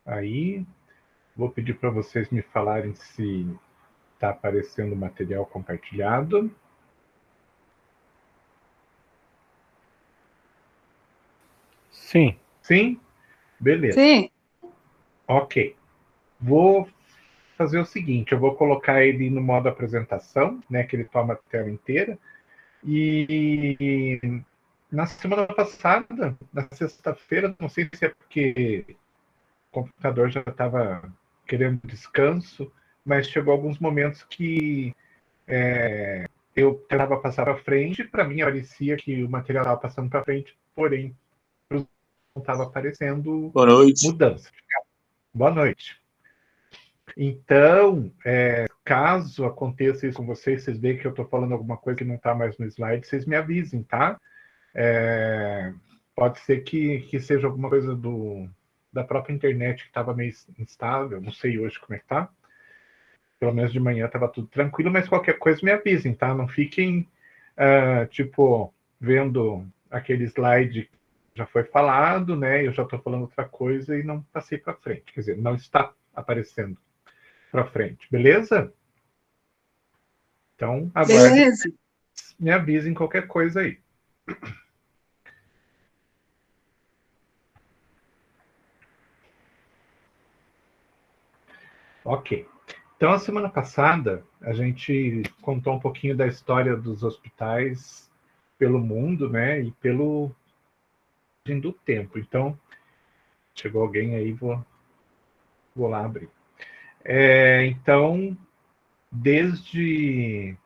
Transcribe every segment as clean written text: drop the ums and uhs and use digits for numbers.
aí. Vou pedir para vocês me falarem se está aparecendo o material compartilhado. Sim. Sim? Beleza. Sim. Ok. Vou fazer o seguinte, eu vou colocar ele no modo apresentação, né, que ele toma a tela inteira. E na semana passada, na sexta-feira, não sei se é porque o computador já estava querendo descanso, mas chegou alguns momentos que eu tentava passar para frente, para mim parecia que o material estava passando para frente, porém não estava aparecendo Boa noite. mudança. Boa noite. Então, caso aconteça isso com vocês, vocês veem que eu estou falando alguma coisa que não está mais no slide, vocês me avisem, tá? Pode ser que seja alguma coisa da própria internet que estava meio instável, não sei hoje como é que tá. Pelo menos de manhã estava tudo tranquilo, mas qualquer coisa me avisem, tá? Não fiquem, vendo aquele slide que já foi falado, né? Eu já estou falando outra coisa e não passei para frente. Quer dizer, não está aparecendo para frente, beleza? Então, aguardo. Beleza. Me avisem qualquer coisa aí. Ok. Então, a semana passada, a gente contou um pouquinho da história dos hospitais pelo mundo, né? E pelo fim do tempo. Então, chegou alguém aí, vou lá abrir. Então, desde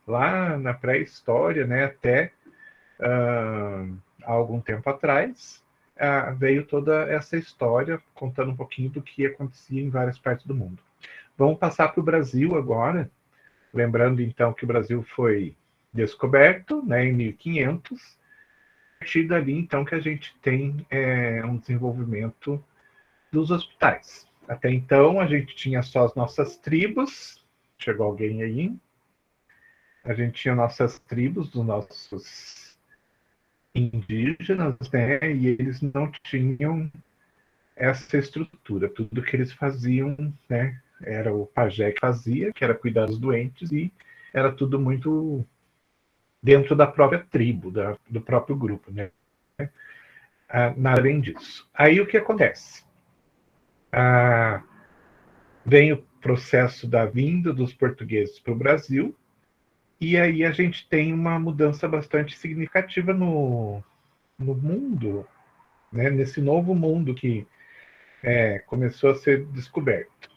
lá na pré-história, né, até há algum tempo atrás, veio toda essa história contando um pouquinho do que acontecia em várias partes do mundo. Vamos passar para o Brasil agora, lembrando então que o Brasil foi descoberto, né, em 1500. A partir dali, então, que a gente tem um desenvolvimento dos hospitais. Até então, a gente tinha só as nossas tribos. Chegou alguém aí? A gente tinha nossas tribos, dos nossos indígenas, né? E eles não tinham essa estrutura. Tudo que eles faziam, né? Era o pajé que fazia, que era cuidar dos doentes, e era tudo muito dentro da própria tribo, do próprio grupo, né? Nada além disso. Aí o que acontece? Vem o processo da vinda dos portugueses para o Brasil, e aí a gente tem uma mudança bastante significativa no mundo, né? Nesse novo mundo que começou a ser descoberto.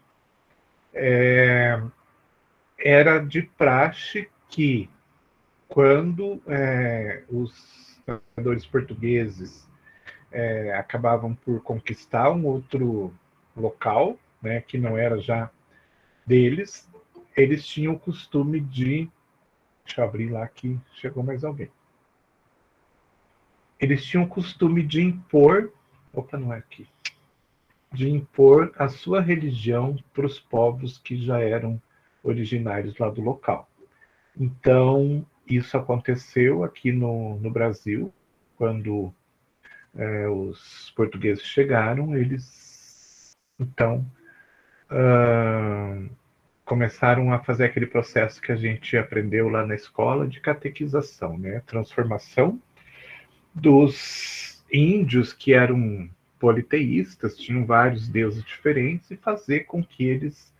Era de praxe que, quando os navegadores portugueses acabavam por conquistar um outro local, né, que não era já deles, eles tinham o costume de... Deixa eu abrir lá que chegou mais alguém. Eles tinham o costume de impor... Opa, não é aqui. De impor a sua religião para os povos que já eram originários lá do local. Então, isso aconteceu aqui no Brasil, quando os portugueses chegaram, eles, então, começaram a fazer aquele processo que a gente aprendeu lá na escola de catequização, né? Transformação dos índios que eram politeístas, tinham vários deuses diferentes, e fazer com que eles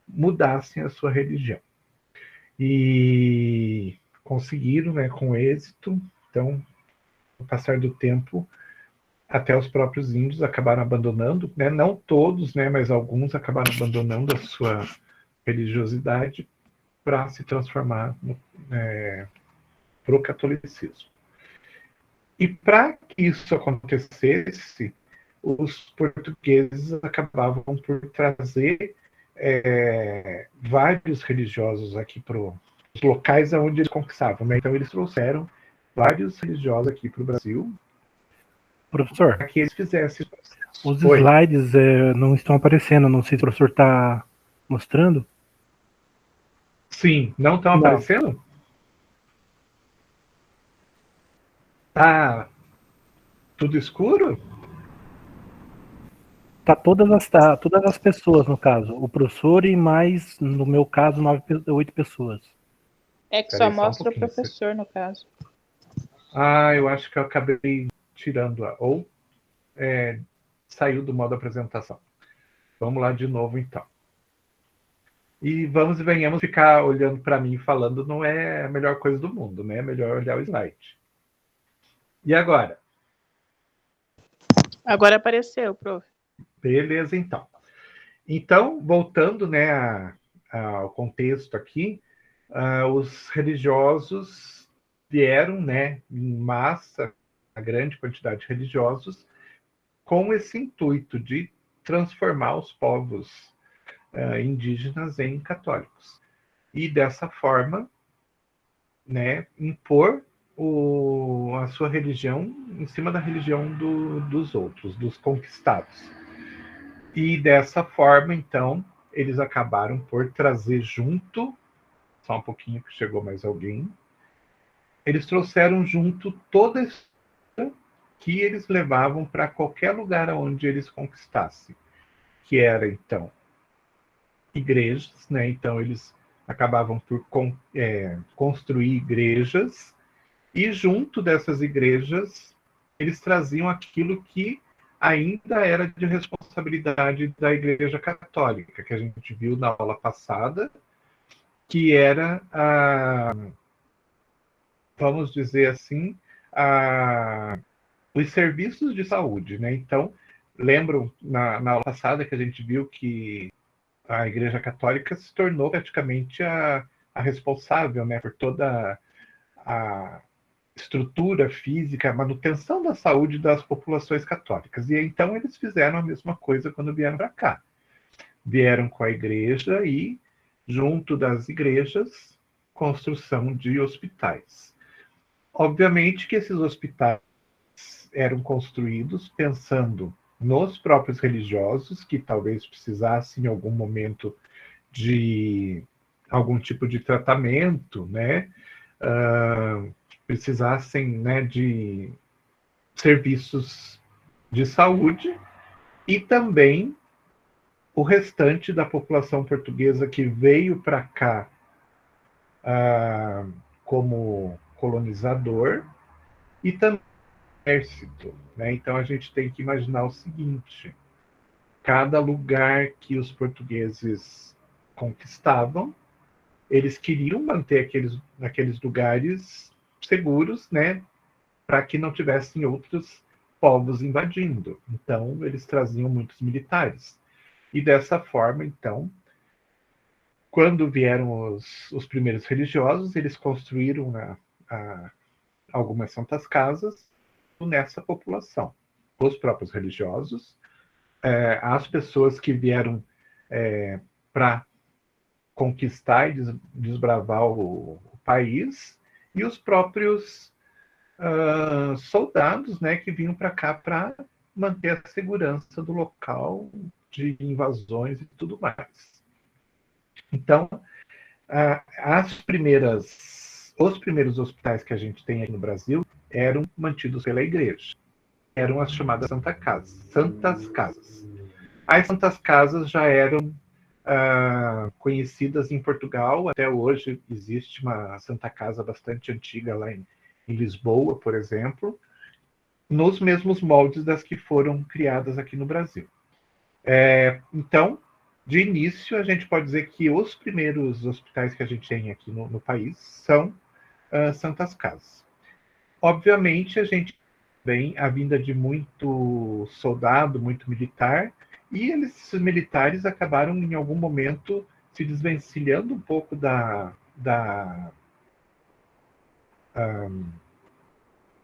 mudassem a sua religião. E conseguiram, né, com êxito. Então, no passar do tempo, até os próprios índios acabaram abandonando, né? Não todos, né, mas alguns acabaram abandonando a sua religiosidade para se transformar para o catolicismo. E para que isso acontecesse, os portugueses acabavam por trazer vários religiosos aqui para os locais onde eles conquistavam, né? Então eles trouxeram vários religiosos aqui para o Brasil, Professor, para que eles fizessem... os slides não estão aparecendo, não sei se o professor está mostrando. Sim, não estão aparecendo? Tá tudo escuro? tá todas as pessoas, no caso. O professor e mais, no meu caso, 8 pessoas. É que Espera só aí, só um mostra o pouquinho. professor, no caso. Eu acho que eu acabei tirando ou saiu do modo apresentação. Vamos lá de novo, então. E vamos e venhamos, ficar olhando para mim falando não é a melhor coisa do mundo, né? É melhor olhar o slide. E agora? Agora apareceu, prof. Beleza, então. Então, voltando, né, ao contexto aqui, os religiosos vieram, né, em massa, a grande quantidade de religiosos, com esse intuito de transformar os povos indígenas em católicos. E dessa forma, né, impor a sua religião em cima da religião dos outros, dos conquistados. E dessa forma, então, eles acabaram por trazer junto, só um pouquinho que chegou mais alguém, eles trouxeram junto toda a história que eles levavam para qualquer lugar onde eles conquistassem, que era, então, igrejas, né? Então, eles acabavam por construir igrejas, e junto dessas igrejas, eles traziam aquilo que ainda era de responsabilidade da Igreja Católica, que a gente viu na aula passada, que era, vamos dizer assim, os serviços de saúde, né? Então, lembram na aula passada que a gente viu que a Igreja Católica se tornou praticamente a responsável, né, por toda a estrutura física, a manutenção da saúde das populações católicas. E então eles fizeram a mesma coisa quando vieram para cá. Vieram com a igreja e, junto das igrejas, construção de hospitais. Obviamente que esses hospitais eram construídos pensando nos próprios religiosos, que talvez precisassem em algum momento de algum tipo de tratamento, né? Precisassem, né, de serviços de saúde, e também o restante da população portuguesa que veio para cá como colonizador, e também exército, né? Então a gente tem que imaginar o seguinte: cada lugar que os portugueses conquistavam, eles queriam manter aqueles lugares seguros, né, para que não tivessem outros povos invadindo. Então, eles traziam muitos militares. E dessa forma, então, quando vieram os primeiros religiosos, eles construíram algumas santas casas nessa população. Os próprios religiosos, as pessoas que vieram para conquistar e desbravar o país, e os próprios soldados, né, que vinham para cá para manter a segurança do local de invasões e tudo mais. Então, os primeiros hospitais que a gente tem aqui no Brasil eram mantidos pela igreja. Eram as chamadas Santas Casas. As Santas Casas já eram conhecidas em Portugal. Até hoje existe uma Santa Casa bastante antiga lá em Lisboa, por exemplo, nos mesmos moldes das que foram criadas aqui no Brasil. Então, de início, a gente pode dizer que os primeiros hospitais que a gente tem aqui no país são Santas Casas. Obviamente, a gente tem a vinda de muito soldado, muito militar, e esses militares acabaram, em algum momento, se desvencilhando um pouco da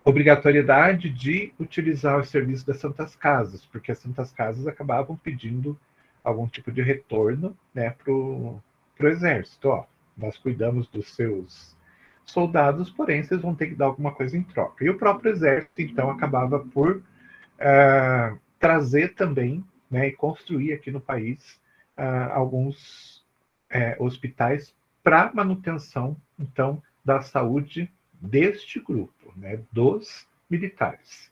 obrigatoriedade de utilizar os serviços das Santas Casas, porque as Santas Casas acabavam pedindo algum tipo de retorno, né, para o exército. Ó, nós cuidamos dos seus soldados, porém vocês vão ter que dar alguma coisa em troca. E o próprio exército, então, acabava por trazer também, né, e construir aqui no país alguns hospitais para manutenção, então, da saúde deste grupo, né, dos militares.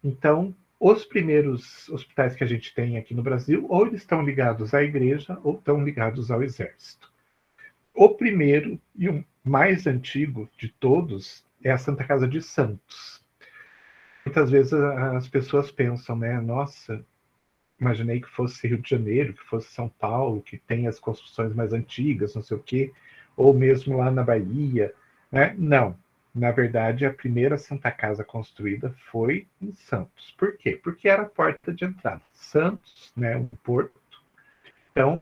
Então, os primeiros hospitais que a gente tem aqui no Brasil, ou eles estão ligados à igreja, ou estão ligados ao exército. O primeiro e o mais antigo de todos é a Santa Casa de Santos. Muitas vezes as pessoas pensam, né? Nossa, imaginei que fosse Rio de Janeiro, que fosse São Paulo, que tem as construções mais antigas, não sei o quê, ou mesmo lá na Bahia, né? Não. Na verdade, a primeira Santa Casa construída foi em Santos. Por quê? Porque era a porta de entrada. Santos, né, um porto. Então,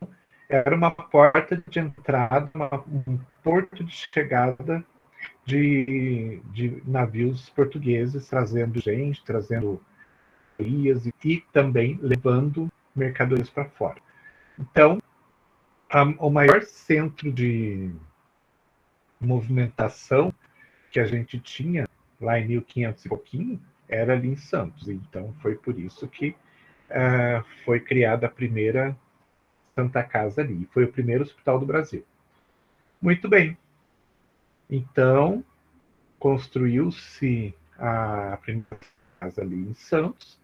era uma porta de entrada, um porto de chegada de navios portugueses, trazendo gente, trazendo mercadorias e também levando mercadorias para fora. Então, o maior centro de movimentação que a gente tinha lá em 1500 e pouquinho era ali em Santos. Então, foi por isso que foi criada a primeira Santa Casa ali. Foi o primeiro hospital do Brasil. Muito bem. Então, construiu-se a primeira casa ali em Santos.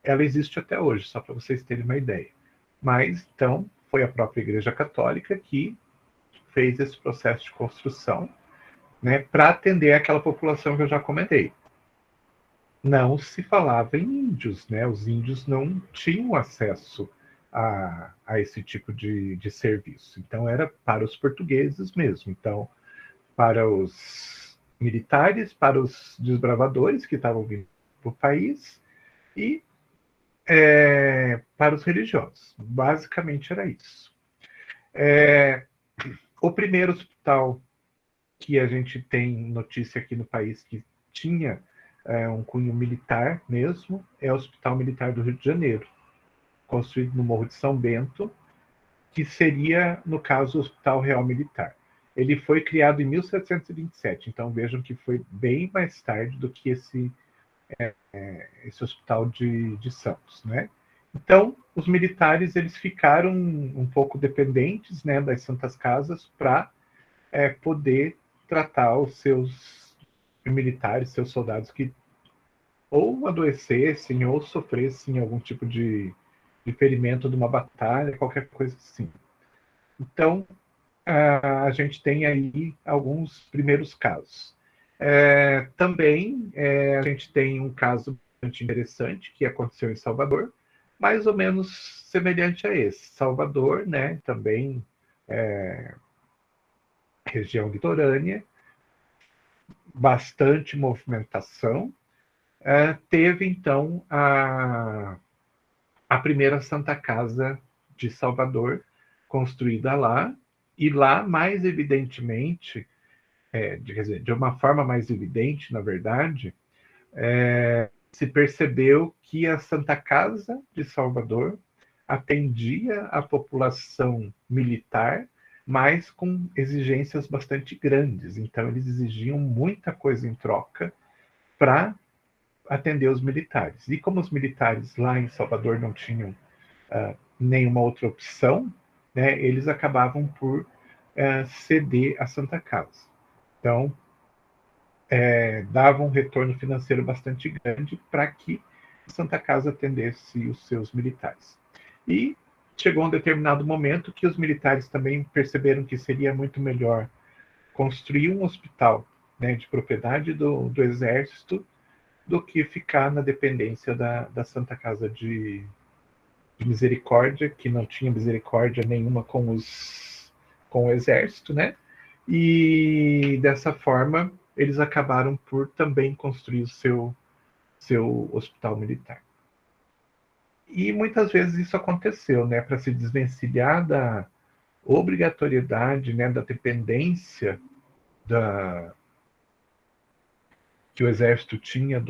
Ela existe até hoje, só para vocês terem uma ideia. Mas, então, foi a própria Igreja Católica que fez esse processo de construção, né, para atender aquela população que eu já comentei. Não se falava em índios, né? Os índios não tinham acesso a esse tipo de serviço. Então, era para os portugueses mesmo. Então, para os militares, para os desbravadores que estavam vindo para o país e para os religiosos. Basicamente era isso. O primeiro hospital que a gente tem notícia aqui no país que tinha um cunho militar mesmo é o Hospital Militar do Rio de Janeiro, construído no Morro de São Bento, que seria, no caso, o Hospital Real Militar. Ele foi criado em 1727, então vejam que foi bem mais tarde do que esse hospital de Santos, né? Então, os militares eles ficaram um pouco dependentes, né, das Santas Casas para poder tratar os seus militares, seus soldados que ou adoecessem ou sofressem algum tipo de ferimento de uma batalha, qualquer coisa assim. Então, a gente tem aí alguns primeiros casos. Também a gente tem um caso bastante interessante que aconteceu em Salvador, mais ou menos semelhante a esse. Salvador, né, também região litorânea, bastante movimentação. Teve, então, a primeira Santa Casa de Salvador construída lá, e lá, mais evidentemente, quer dizer, de uma forma mais evidente, na verdade, se percebeu que a Santa Casa de Salvador atendia a população militar, mas com exigências bastante grandes. Então, eles exigiam muita coisa em troca para atender os militares. E como os militares lá em Salvador não tinham nenhuma outra opção, né, eles acabavam por ceder a Santa Casa. Então, dava um retorno financeiro bastante grande para que a Santa Casa atendesse os seus militares. E chegou um determinado momento que os militares também perceberam que seria muito melhor construir um hospital, né, de propriedade do exército do que ficar na dependência da Santa Casa de Misericórdia, que não tinha misericórdia nenhuma com o exército, né? E dessa forma eles acabaram por também construir o seu hospital militar. E muitas vezes isso aconteceu, né? Para se desvencilhar da obrigatoriedade, né, da dependência que o exército tinha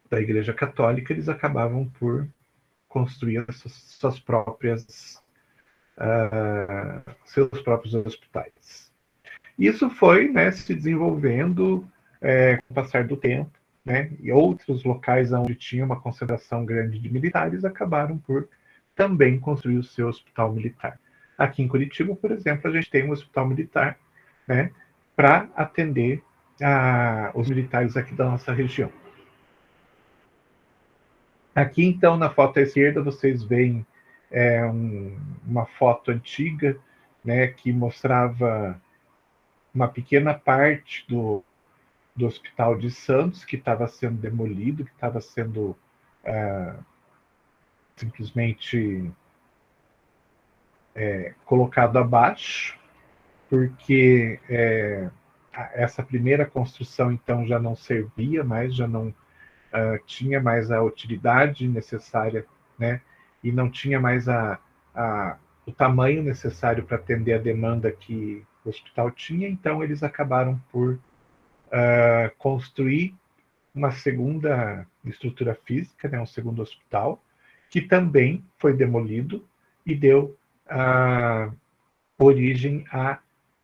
da Igreja Católica, eles acabavam por construir suas próprias seus próprios hospitais. Isso foi, né, se desenvolvendo com o passar do tempo, né, e outros locais onde tinha uma concentração grande de militares acabaram por também construir o seu hospital militar. Aqui em Curitiba, por exemplo, a gente tem um hospital militar, né, para atender os militares aqui da nossa região. Aqui, então, na foto à esquerda, vocês veem uma foto antiga, né, que mostrava uma pequena parte do Hospital de Santos, que estava sendo demolido, que estava sendo simplesmente colocado abaixo, porque essa primeira construção, então, já não servia mais, já não tinha mais a utilidade necessária, né? E não tinha mais o tamanho necessário para atender a demanda que o hospital tinha, então eles acabaram por construir uma segunda estrutura física, né? Um segundo hospital, que também foi demolido e deu origem a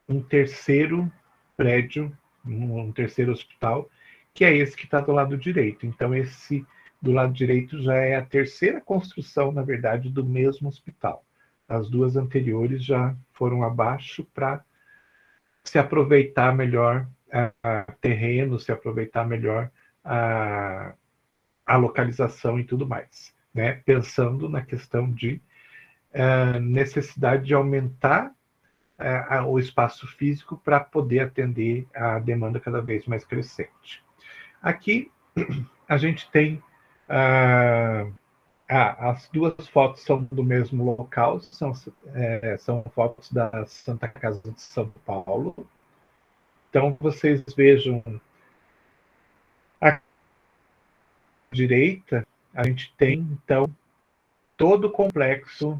um terceiro prédio, um terceiro hospital, que é esse que está do lado direito. Então, esse do lado direito já é a terceira construção, na verdade, do mesmo hospital. As duas anteriores já foram abaixo para se aproveitar melhor terreno, se aproveitar melhor a localização e tudo mais, né? Pensando na questão de necessidade de aumentar o espaço físico para poder atender a demanda cada vez mais crescente. Aqui a gente tem as duas fotos são do mesmo local, são fotos da Santa Casa de São Paulo. Então vocês vejam à direita, a gente tem então todo o complexo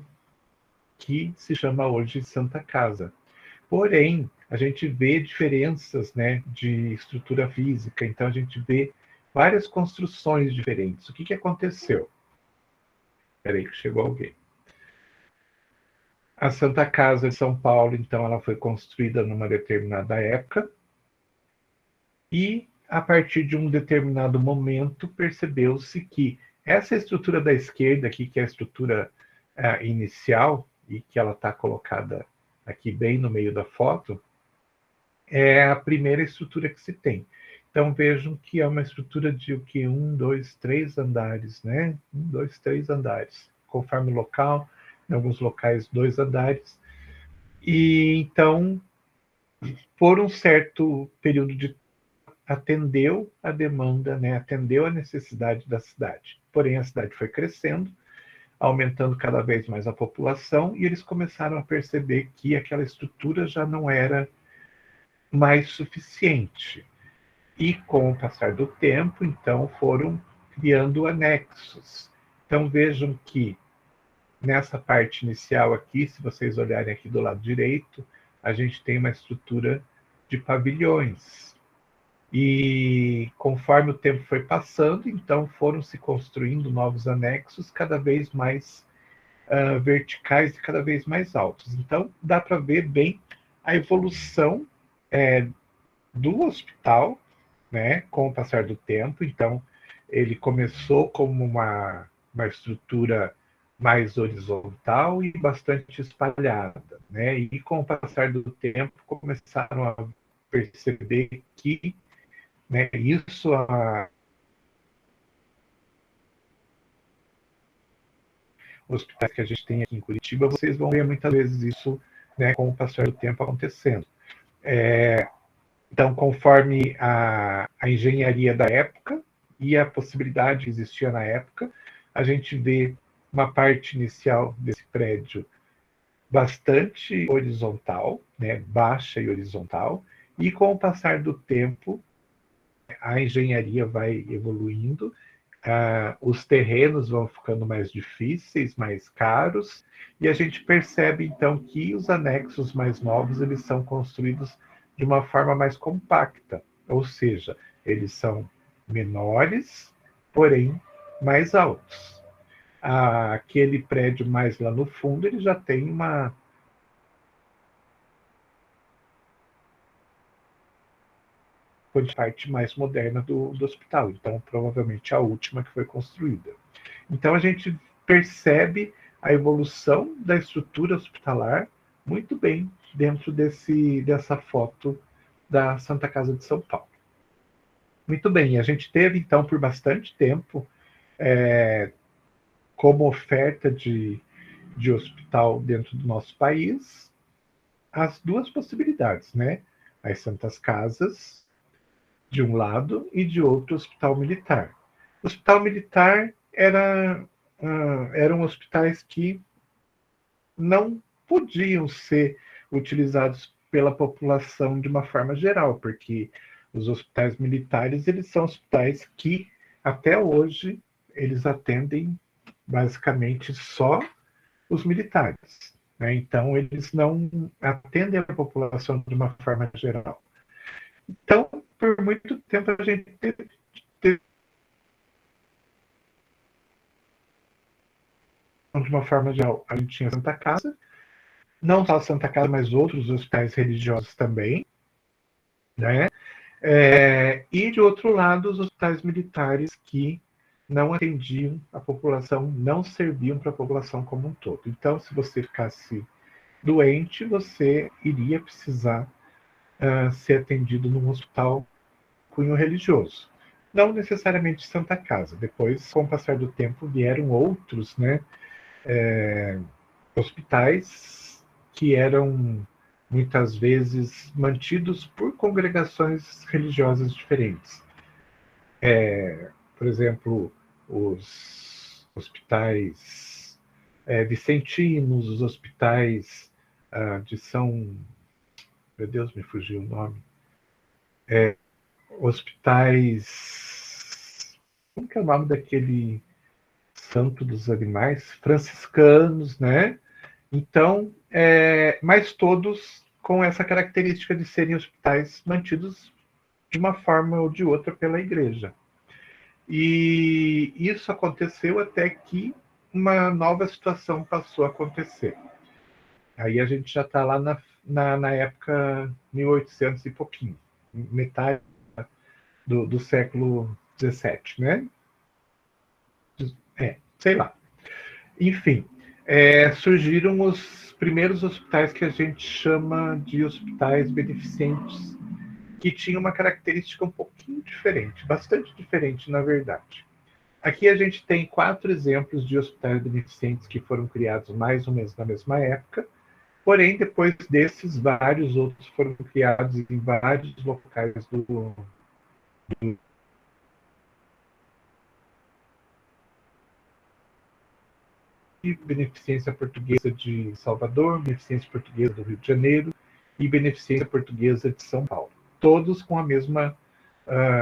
que se chama hoje Santa Casa. Porém, a gente vê diferenças, né, de estrutura física, então a gente vê várias construções diferentes. O que aconteceu? Espera aí que chegou alguém. A Santa Casa de São Paulo, então, ela foi construída numa determinada época e, a partir de um determinado momento, percebeu-se que essa estrutura da esquerda aqui, que é a estrutura inicial, e que ela está colocada aqui bem no meio da foto, é a primeira estrutura que se tem. Então vejam que é uma estrutura de o que? 1, 2, 3 andares, né? 1, 2, 3 andares. Conforme o local, em alguns locais 2 andares. E então, por um certo período de atendeu a demanda, né? Atendeu a necessidade da cidade. Porém, a cidade foi crescendo, aumentando cada vez mais a população, e eles começaram a perceber que aquela estrutura já não era mais suficiente. E com o passar do tempo, então, foram criando anexos. Então, vejam que nessa parte inicial aqui, se vocês olharem aqui do lado direito, a gente tem uma estrutura de pavilhões. E conforme o tempo foi passando, então foram se construindo novos anexos cada vez mais verticais e cada vez mais altos. Então, dá para ver bem a evolução do hospital, né, com o passar do tempo. Então, ele começou como uma estrutura mais horizontal e bastante espalhada, né? E com o passar do tempo começaram a perceber que, né, isso hospitais que a gente tem aqui em Curitiba, vocês vão ver muitas vezes isso, né, com o passar do tempo acontecendo. Então, conforme a engenharia da época e a possibilidade que existia na época, a gente vê uma parte inicial desse prédio bastante horizontal, né, baixa e horizontal, e com o passar do tempo, a engenharia vai evoluindo, os terrenos vão ficando mais difíceis, mais caros, e a gente percebe, então, que os anexos mais novos, eles são construídos de uma forma mais compacta, ou seja, eles são menores, porém mais altos. Aquele prédio mais lá no fundo, ele já tem uma parte mais moderna do hospital, então provavelmente a última que foi construída. Então a gente percebe a evolução da estrutura hospitalar muito bem dentro dessa foto da Santa Casa de São Paulo. Muito bem, a gente teve, então, por bastante tempo, como oferta de hospital dentro do nosso país, as duas possibilidades, né? As Santas Casas, de um lado, e de outro, o Hospital Militar. O Hospital Militar eram hospitais que não podiam ser utilizados pela população de uma forma geral, porque os hospitais militares, eles são hospitais que, até hoje, eles atendem basicamente só os militares, né? Então, eles não atendem a população de uma forma geral. Então, por muito tempo, a gente teve de uma forma geral, a gente tinha Santa Casa, não só a Santa Casa, mas outros hospitais religiosos também, né? E, de outro lado, os hospitais militares que não atendiam a população, não serviam para a população como um todo. Então, se você ficasse doente, você iria precisar ser atendido num hospital cunho religioso. Não necessariamente Santa Casa. Depois, com o passar do tempo, vieram outros, né, hospitais que eram muitas vezes mantidos por congregações religiosas diferentes. Por exemplo, os hospitais vicentinos, os hospitais de São... Meu Deus, me fugiu o nome. Hospitais... Como que é o nome daquele santo dos animais? Franciscanos, né? Então, mas todos com essa característica de serem hospitais mantidos de uma forma ou de outra pela igreja. E isso aconteceu até que uma nova situação passou a acontecer. Aí a gente já está lá na época 1800 e pouquinho, metade do século XVII, né? Sei lá. Enfim, surgiram os primeiros hospitais que a gente chama de hospitais beneficentes, que tinham uma característica um pouquinho diferente, bastante diferente, na verdade. Aqui a gente tem 4 exemplos de hospitais beneficentes que foram criados mais ou menos na mesma época, porém, depois desses, vários outros foram criados em vários locais do Beneficência Portuguesa de Salvador, Beneficência Portuguesa do Rio de Janeiro e Beneficência Portuguesa de São Paulo. Todos com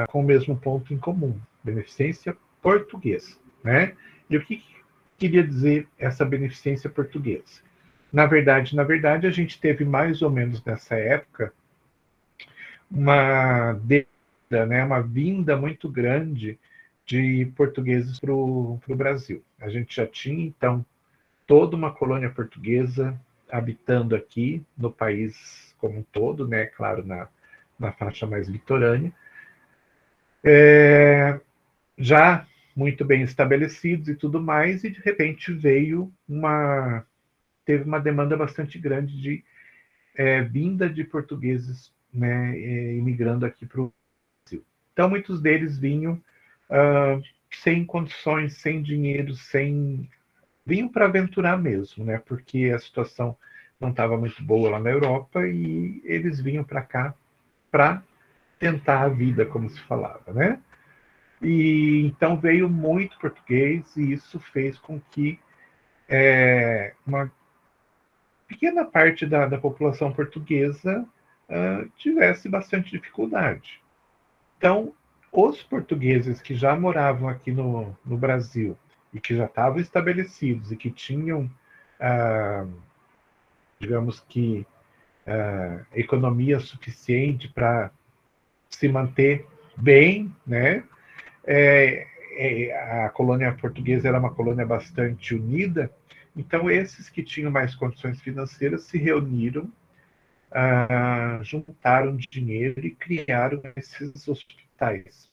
com o mesmo ponto em comum, beneficência portuguesa, né? E o que queria dizer essa beneficência portuguesa? Na verdade, a gente teve mais ou menos nessa época uma vinda muito grande de portugueses para o Brasil. A gente já tinha, então, toda uma colônia portuguesa habitando aqui no país como um todo, né? Claro, na faixa mais litorânea. Já muito bem estabelecidos e tudo mais, e de repente teve uma demanda bastante grande de vinda de portugueses, né, imigrando aqui para o Brasil. Então, muitos deles vinham sem condições, sem dinheiro, vinham para aventurar mesmo, né, porque a situação não estava muito boa lá na Europa e eles vinham para cá para tentar a vida, como se falava, né? E então veio muito português e isso fez com que uma pequena parte da população portuguesa tivesse bastante dificuldade. Então, os portugueses que já moravam aqui no Brasil e que já estavam estabelecidos e que tinham, digamos que, economia suficiente para se manter bem, né? A colônia portuguesa era uma colônia bastante unida, então esses que tinham mais condições financeiras se reuniram, juntaram dinheiro e criaram esses hospitais.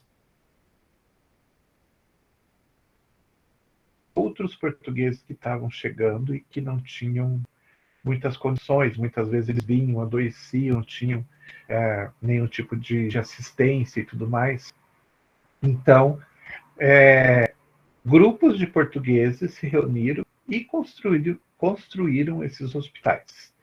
Outros portugueses que estavam chegando e que não tinham muitas condições, muitas vezes eles vinham, adoeciam, tinham nenhum tipo de assistência e tudo mais. Então, grupos de portugueses se reuniram e construíram esses hospitais.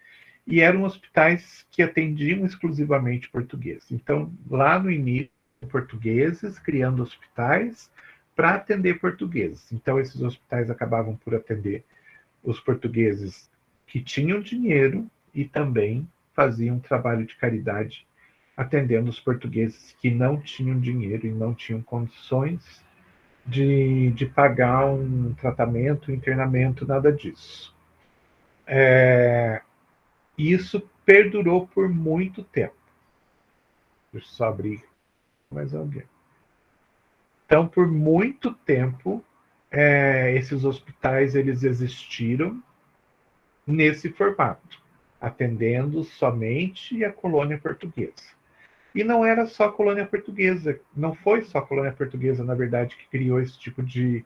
E eram hospitais que atendiam exclusivamente português. Então, lá no início, portugueses criando hospitais para atender portugueses. Então, esses hospitais acabavam por atender os portugueses que tinham dinheiro e também faziam um trabalho de caridade atendendo os portugueses que não tinham dinheiro e não tinham condições de pagar um tratamento, um internamento, nada disso. Isso perdurou por muito tempo. Deixa eu só abrir mais alguém. Então, por muito tempo, esses hospitais eles existiram nesse formato, atendendo somente a colônia portuguesa. E não era só a colônia portuguesa, não foi só a colônia portuguesa, na verdade, que criou esse tipo de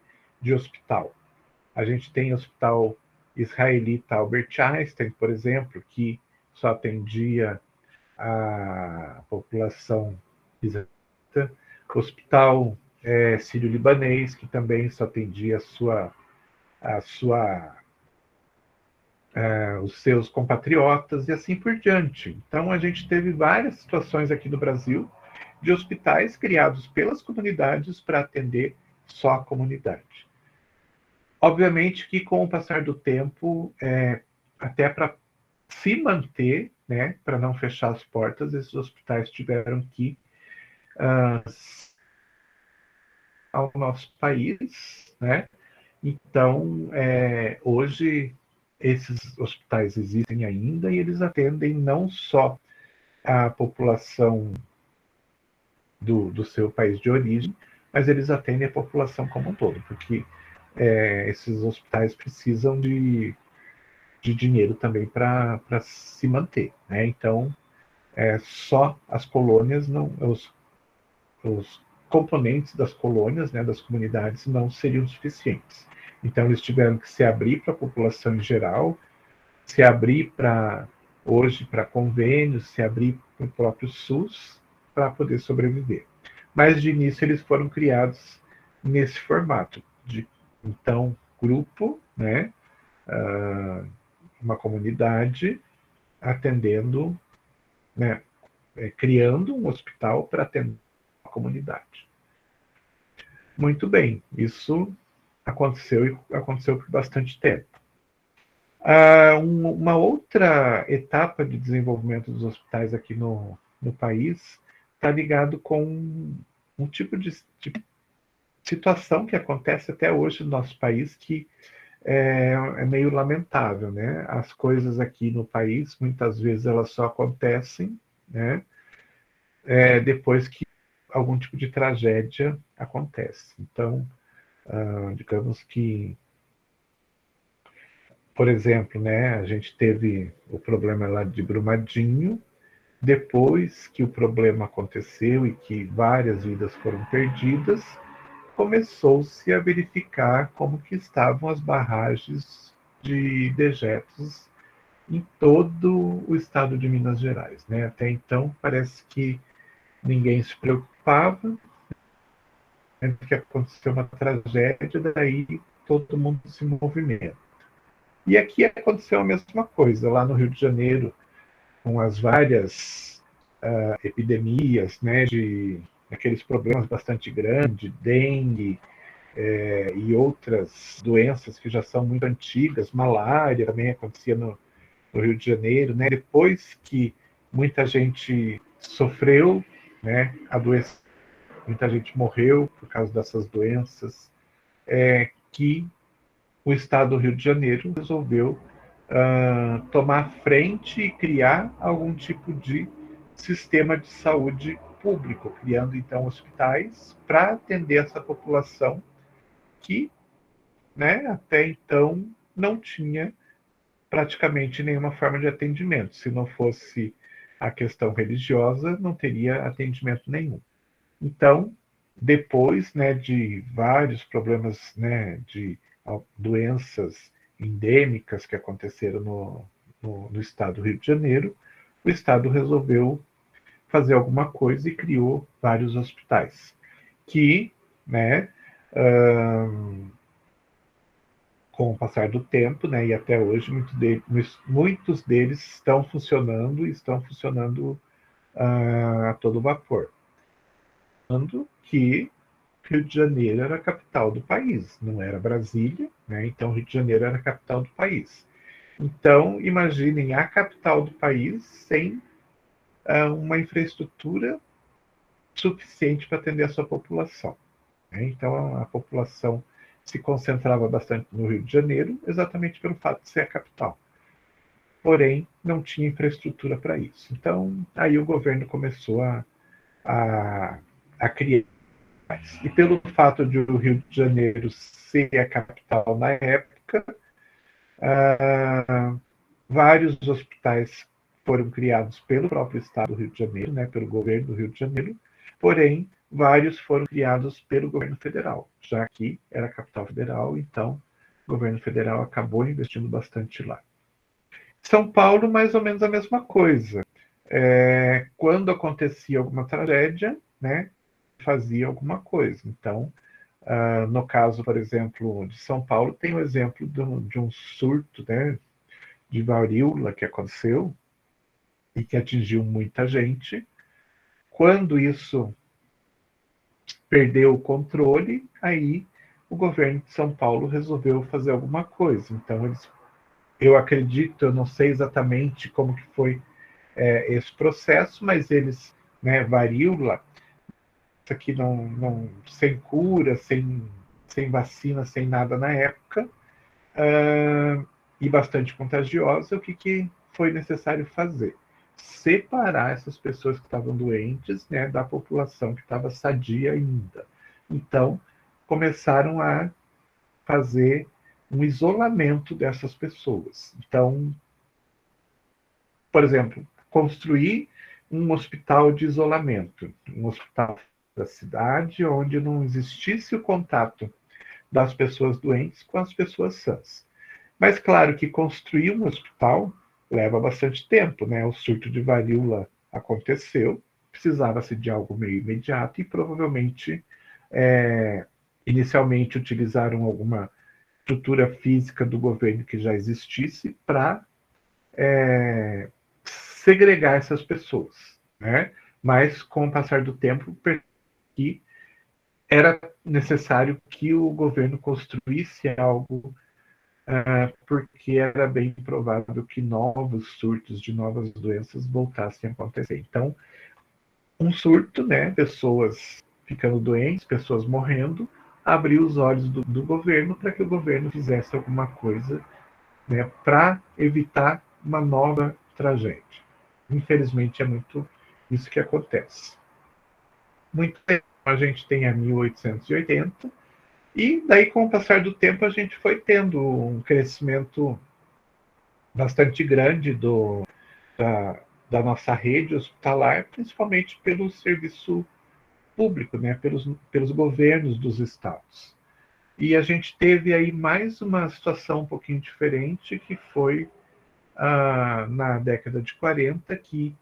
hospital. A gente tem o hospital israelita Albert Einstein, por exemplo, que só atendia a população israelita. O hospital sírio-libanês, que também só atendia os seus compatriotas e assim por diante. Então, a gente teve várias situações aqui no Brasil de hospitais criados pelas comunidades para atender só a comunidade. Obviamente que, com o passar do tempo, até para se manter, né, para não fechar as portas, esses hospitais tiveram que ao nosso país, né? Então, hoje esses hospitais existem ainda e eles atendem não só a população do seu país de origem, mas eles atendem a população como um todo, porque esses hospitais precisam de dinheiro também para se manter, né? Então, só as colônias, não, os componentes das colônias, né, das comunidades, não seriam suficientes. Então, eles tiveram que se abrir para a população em geral, se abrir hoje para convênios, se abrir para o próprio SUS, para poder sobreviver. Mas, de início, eles foram criados nesse formato, então, grupo, né, uma comunidade atendendo, né, criando um hospital para atender a comunidade. Muito bem, isso aconteceu e aconteceu por bastante tempo. Uma outra etapa de desenvolvimento dos hospitais aqui no país está ligado com um tipo de situação que acontece até hoje no nosso país, que é meio lamentável, né? As coisas aqui no país, muitas vezes, elas só acontecem, né, depois que algum tipo de tragédia acontece. Então, digamos que, por exemplo, né, a gente teve o problema lá de Brumadinho. Depois que o problema aconteceu e que várias vidas foram perdidas, começou-se a verificar como que estavam as barragens de dejetos em todo o estado de Minas Gerais, né? Até então, parece que ninguém se preocupava, né, que aconteceu uma tragédia, daí todo mundo se movimenta. E aqui aconteceu a mesma coisa, lá no Rio de Janeiro, com as várias epidemias, né, de aqueles problemas bastante grandes, dengue e outras doenças que já são muito antigas, malária também acontecia no Rio de Janeiro, né? Depois que muita gente sofreu, né, adoeceu, muita gente morreu por causa dessas doenças, que o Estado do Rio de Janeiro resolveu tomar frente e criar algum tipo de sistema de saúde público, criando então hospitais para atender essa população que, né, até então não tinha praticamente nenhuma forma de atendimento. Se não fosse a questão religiosa, não teria atendimento nenhum. Então, depois, né, de vários problemas, né, de doenças endêmicas que aconteceram no estado do Rio de Janeiro, o estado resolveu fazer alguma coisa e criou vários hospitais. que, né, com o passar do tempo, né, e até hoje, muitos deles estão funcionando a todo vapor. Lembrando que Rio de Janeiro era a capital do país, não era Brasília, né? Então Rio de Janeiro era a capital do país. Então, imaginem a capital do país sem uma infraestrutura suficiente para atender a sua população, né? Então, a população se concentrava bastante no Rio de Janeiro, exatamente pelo fato de ser a capital. Porém, não tinha infraestrutura para isso. Então, aí o governo começou a criar. E pelo fato de o Rio de Janeiro ser a capital na época, vários hospitais foram criados pelo próprio Estado do Rio de Janeiro, né, pelo governo do Rio de Janeiro, porém, vários foram criados pelo governo federal, já que era a capital federal, então o governo federal acabou investindo bastante lá. São Paulo, mais ou menos a mesma coisa. Quando acontecia alguma tragédia, né, fazia alguma coisa. Então, no caso, por exemplo, de São Paulo, tem o exemplo de um surto, né, de varíola que aconteceu e que atingiu muita gente. Quando isso perdeu o controle, aí o governo de São Paulo resolveu fazer alguma coisa. Então, eu acredito, eu não sei exatamente como que foi esse processo, mas eles, né, varíola, isso aqui sem cura, sem vacina, sem nada na época, e bastante contagiosa, o que foi necessário fazer? Separar essas pessoas que estavam doentes, né, da população que estava sadia ainda. Então, começaram a fazer um isolamento dessas pessoas. Então, por exemplo, construir um hospital de isolamento, um hospital da cidade onde não existisse o contato das pessoas doentes com as pessoas sãs. Mas claro que construir um hospital leva bastante tempo, né? O surto de varíola aconteceu, precisava-se de algo meio imediato e provavelmente, inicialmente utilizaram alguma estrutura física do governo que já existisse para segregar essas pessoas, né? Mas com o passar do tempo, que era necessário que o governo construísse algo, porque era bem provável que novos surtos de novas doenças voltassem a acontecer. Então, um surto, né? Pessoas ficando doentes, pessoas morrendo, abriu os olhos do governo para que o governo fizesse alguma coisa, né, para evitar uma nova tragédia. Infelizmente, é muito isso que acontece. Muito tempo a gente tem a 1880, e daí, com o passar do tempo, a gente foi tendo um crescimento bastante grande da nossa rede hospitalar, principalmente pelo serviço público, né, pelos governos dos estados. E a gente teve aí mais uma situação um pouquinho diferente, que foi na década de 40, que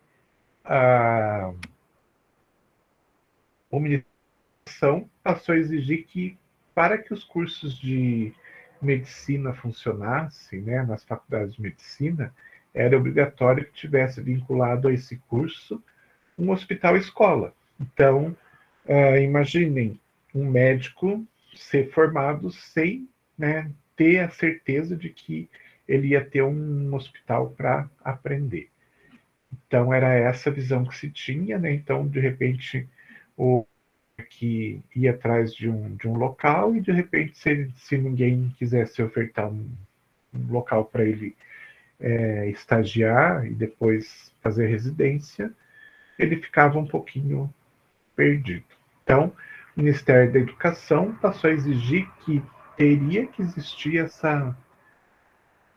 o Ministério da Educação passou a exigir que, para que os cursos de medicina funcionassem, né, nas faculdades de medicina, era obrigatório que tivesse vinculado a esse curso um hospital-escola. Então, imaginem um médico ser formado sem, né, ter a certeza de que ele ia ter um hospital para aprender. Então, era essa visão que se tinha, né? Então, de repente, o que ia atrás de um local e, de repente, se ninguém quisesse ofertar um local para ele estagiar e depois fazer residência, ele ficava um pouquinho perdido. Então, o Ministério da Educação passou a exigir que teria que existir essa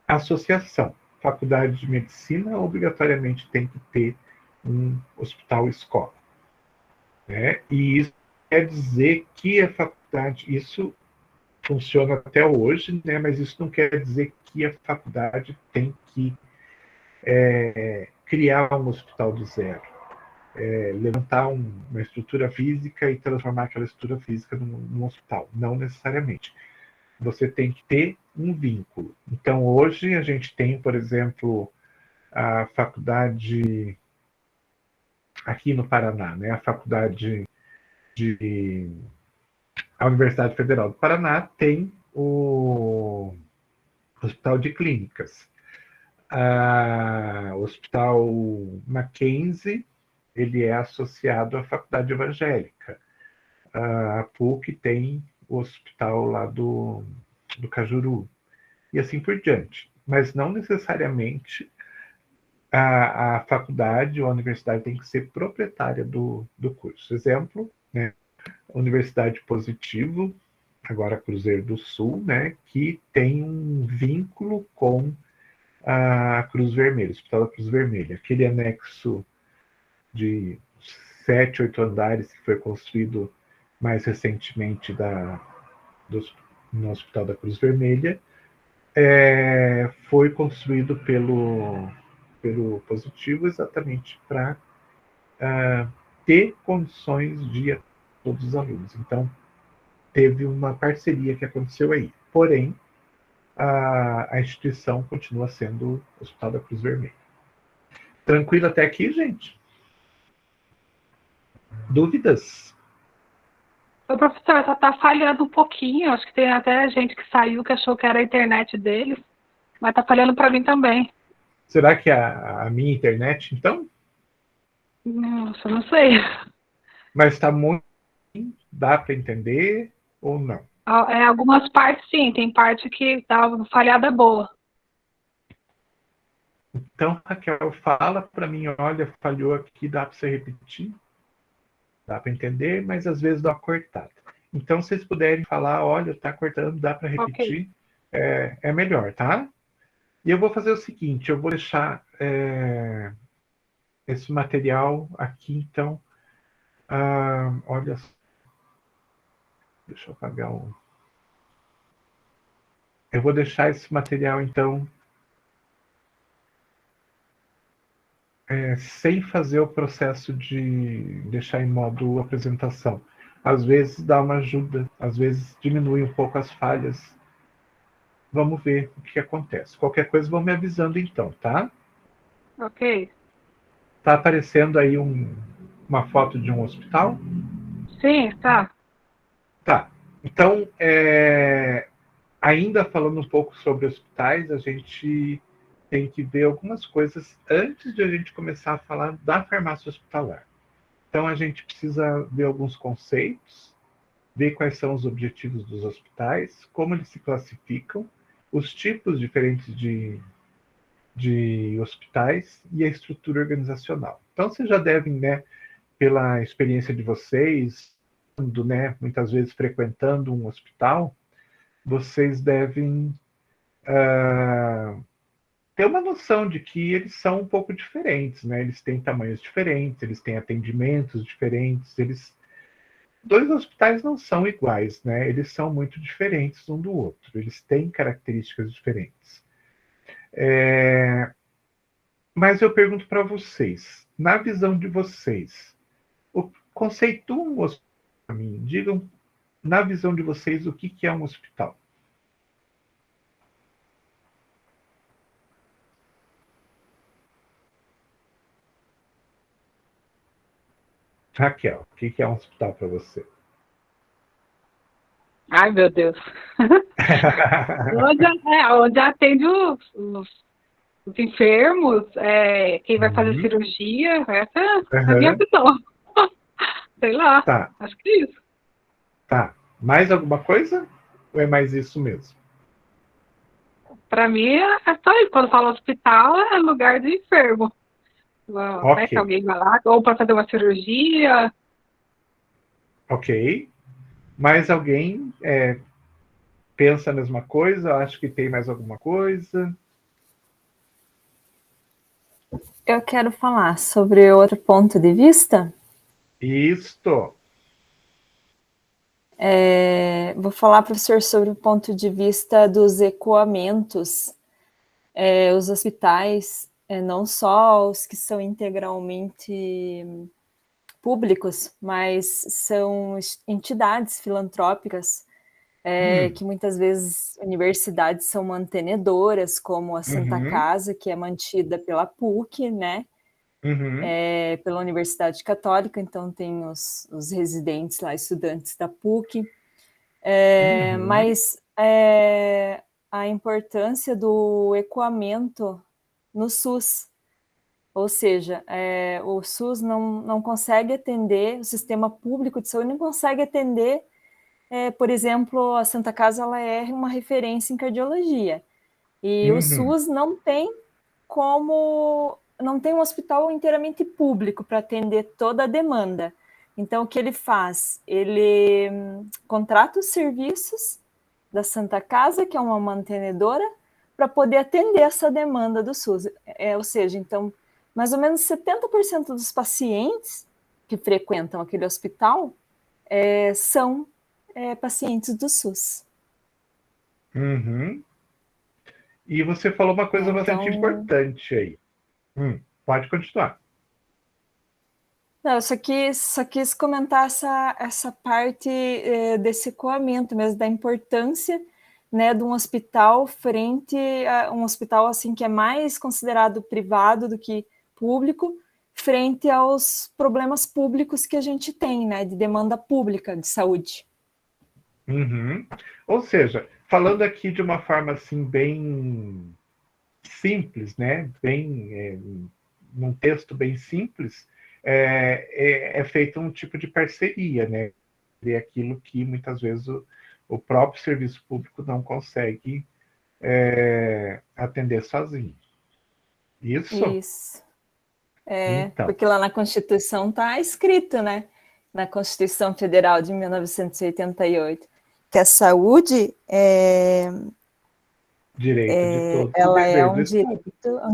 associação. Faculdade de Medicina obrigatoriamente tem que ter um hospital-escola, né? E isso quer dizer que a faculdade, isso funciona até hoje, né? Mas isso não quer dizer que a faculdade tem que criar um hospital do zero. levantar uma estrutura física e transformar aquela estrutura física num hospital. Não necessariamente. Você tem que ter um vínculo. Então, hoje a gente tem, por exemplo, a faculdade aqui no Paraná, né? A Universidade Federal do Paraná tem o Hospital de Clínicas. O Hospital Mackenzie, ele é associado à Faculdade Evangélica. A PUC tem o hospital lá do Cajuru. E assim por diante. Mas não necessariamente a faculdade ou a universidade tem que ser proprietária do curso. Exemplo, né? Universidade Positivo, agora Cruzeiro do Sul, né? Que tem um vínculo com a Cruz Vermelha, o Hospital da Cruz Vermelha. Aquele anexo de 7, 8 andares que foi construído mais recentemente no Hospital da Cruz Vermelha, foi construído pelo Positivo exatamente para ter condições de atender todos os alunos. Então, teve uma parceria que aconteceu aí. Porém, a instituição continua sendo o Hospital da Cruz Vermelha. Tranquilo até aqui, gente? Dúvidas? O professor só está falhando um pouquinho. Acho que tem até gente que saiu que achou que era a internet deles, mas está falhando para mim também. Será que a minha internet, então? Nossa, não sei. Mas está muito. Dá para entender ou não? Algumas partes sim, tem parte que dá uma falhada boa. Então, Raquel, fala para mim, olha, falhou aqui, dá para você repetir? Dá para entender, mas às vezes dá uma cortada. Então, se vocês puderem falar, olha, está cortando, dá para repetir, okay. É melhor, tá? E eu vou fazer o seguinte, eu vou deixar esse material aqui, então, olha, deixa eu apagar o... Eu vou deixar esse material, então, sem fazer o processo de deixar em modo apresentação. Às vezes dá uma ajuda, às vezes diminui um pouco as falhas. Vamos ver o que acontece. Qualquer coisa, vão me avisando então, tá? Ok. Tá aparecendo aí uma foto de um hospital? Sim, tá. Tá. Então, ainda falando um pouco sobre hospitais, a gente tem que ver algumas coisas antes de a gente começar a falar da farmácia hospitalar. Então, a gente precisa ver alguns conceitos, ver quais são os objetivos dos hospitais, como eles se classificam, os tipos diferentes de hospitais e a estrutura organizacional. Então, vocês já devem, né, pela experiência de vocês, né, muitas vezes frequentando um hospital, vocês devem ter uma noção de que eles são um pouco diferentes, né? Eles têm tamanhos diferentes, eles têm atendimentos diferentes, dois hospitais não são iguais, né? Eles são muito diferentes um do outro, eles têm características diferentes. Mas eu pergunto para vocês, na visão de vocês, conceituam um hospital para mim, digam, na visão de vocês, o que é um hospital? Raquel, o que é um hospital para você? Ai, meu Deus. Onde atende os enfermos, quem vai fazer cirurgia, essa é a minha visão. Sei lá, tá. Acho que é isso. Tá. Mais alguma coisa? Ou é mais isso mesmo? Para mim, é só isso. Quando fala hospital, é lugar de enfermo. Okay. Que alguém vai lá, ou para fazer uma cirurgia. Ok. Mais alguém pensa a mesma coisa? Acho que tem mais alguma coisa? Eu quero falar sobre outro ponto de vista. Isto. Vou falar, professor, sobre o ponto de vista dos ecoamentos. Os hospitais, não só os que são integralmente públicos, mas são entidades filantrópicas que muitas vezes universidades são mantenedoras, como a Santa Casa, que é mantida pela PUC, né? Pela Universidade Católica, então tem os residentes lá, estudantes da PUC. Mas a importância do ecoamento no SUS, ou seja, o SUS não consegue atender, o sistema público de saúde não consegue atender, por exemplo, a Santa Casa ela é uma referência em cardiologia, e o SUS não tem um hospital inteiramente público para atender toda a demanda. Então, o que ele faz? Ele contrata os serviços da Santa Casa, que é uma mantenedora, para poder atender essa demanda do SUS. Ou seja, então, mais ou menos 70% dos pacientes que frequentam aquele hospital são pacientes do SUS. E você falou uma coisa bastante importante aí. Pode continuar. Não, eu só quis comentar essa parte desse ecoamento mesmo, da importância, né, de um hospital frente a um hospital assim que é mais considerado privado do que público, frente aos problemas públicos que a gente tem, né, de demanda pública de saúde. Ou seja, falando aqui de uma forma assim bem simples, né, bem num texto bem simples, é feito um tipo de parceria, né? É aquilo que muitas vezes o próprio serviço público não consegue atender sozinho. Isso? Então. Porque lá na Constituição está escrito, né? Na Constituição Federal de 1988, que a saúde direito de todos, ela é um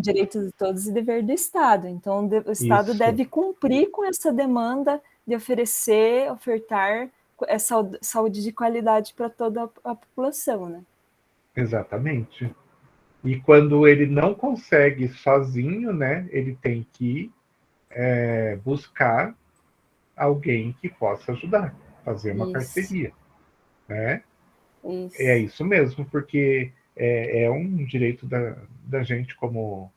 direito de todos e dever do Estado. Então, o Estado deve cumprir com essa demanda de ofertar essa saúde de qualidade para toda a população, né? Exatamente. E quando ele não consegue sozinho, né, ele tem que buscar alguém que possa ajudar, fazer uma parceria, né? É isso mesmo, porque é um direito da gente como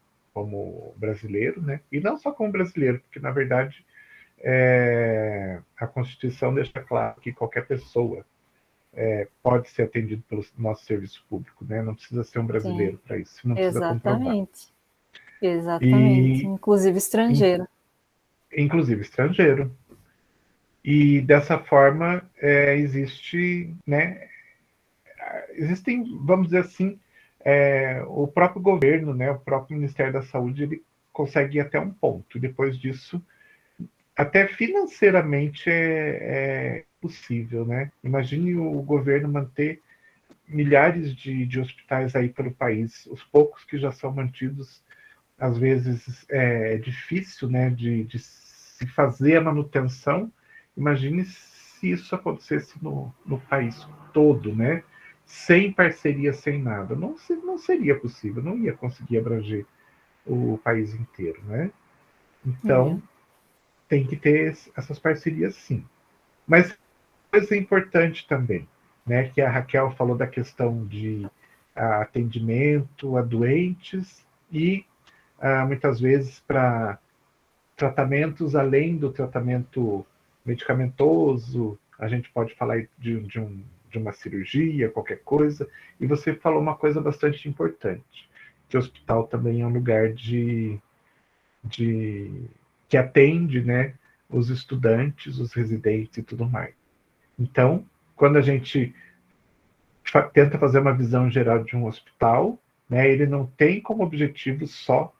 brasileiro, né? E não só como brasileiro, porque, na verdade, a Constituição deixa claro que qualquer pessoa pode ser atendido pelo nosso serviço público, né? Não precisa ser um brasileiro para isso, não precisa comprovar. Exatamente, inclusive estrangeiro. Inclusive estrangeiro. E dessa forma existem, vamos dizer assim, o próprio governo, né, o próprio Ministério da Saúde, ele consegue ir até um ponto. Depois disso, até financeiramente é possível, né? Imagine o governo manter milhares de hospitais aí pelo país, os poucos que já são mantidos, às vezes é difícil, né, de se fazer a manutenção. Imagine se isso acontecesse no país todo, né? Sem parceria, sem nada. Não seria possível, não ia conseguir abranger o país inteiro, né? Então, tem que ter essas parcerias, sim. Mas coisa importante também, né, que a Raquel falou da questão de atendimento a doentes e muitas vezes para tratamentos além do tratamento medicamentoso, a gente pode falar de uma cirurgia, qualquer coisa, e você falou uma coisa bastante importante, que o hospital também é um lugar que atende, né, os estudantes, os residentes e tudo mais. Então, quando a gente tenta fazer uma visão geral de um hospital, né, ele não tem como objetivo só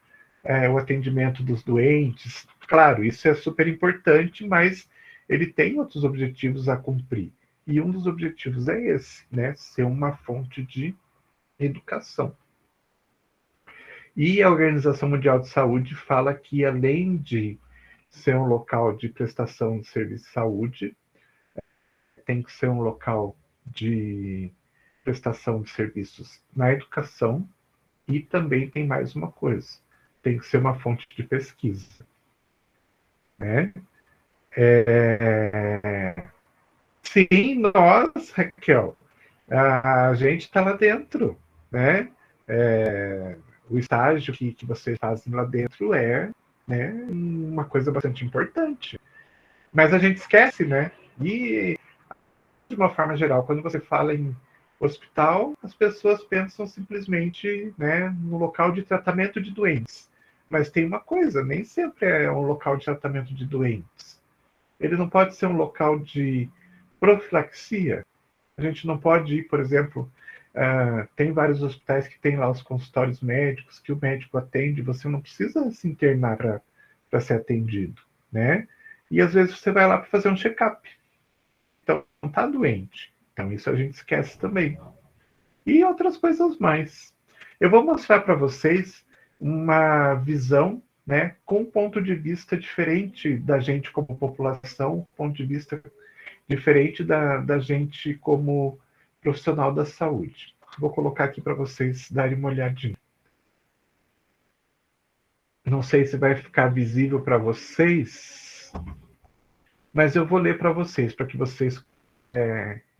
o atendimento dos doentes. Claro, isso é super importante, mas ele tem outros objetivos a cumprir. E um dos objetivos é esse, né, ser uma fonte de educação. E a Organização Mundial de Saúde fala que, além de ser um local de prestação de serviço de saúde, tem que ser um local de prestação de serviços na educação e também tem mais uma coisa, tem que ser uma fonte de pesquisa, né? Sim, nós, Raquel, a gente está lá dentro, né? O estágio que vocês fazem lá dentro né, uma coisa bastante importante. Mas a gente esquece, né? E, de uma forma geral, quando você fala em hospital, as pessoas pensam simplesmente, né, no local de tratamento de doentes. Mas tem uma coisa, nem sempre é um local de tratamento de doentes. Ele não pode ser um local de profilaxia. A gente não pode ir, por exemplo, tem vários hospitais que tem lá os consultórios médicos que o médico atende, você não precisa se internar para ser atendido, né? E às vezes você vai lá para fazer um check-up. Então, não está doente. Então, isso a gente esquece também. E outras coisas mais. Eu vou mostrar para vocês uma visão, né, com um ponto de vista diferente da gente como população, um ponto de vista diferente da gente como profissional da saúde. Vou colocar aqui para vocês darem uma olhadinha. Não sei se vai ficar visível para vocês, mas eu vou ler para vocês, para que vocês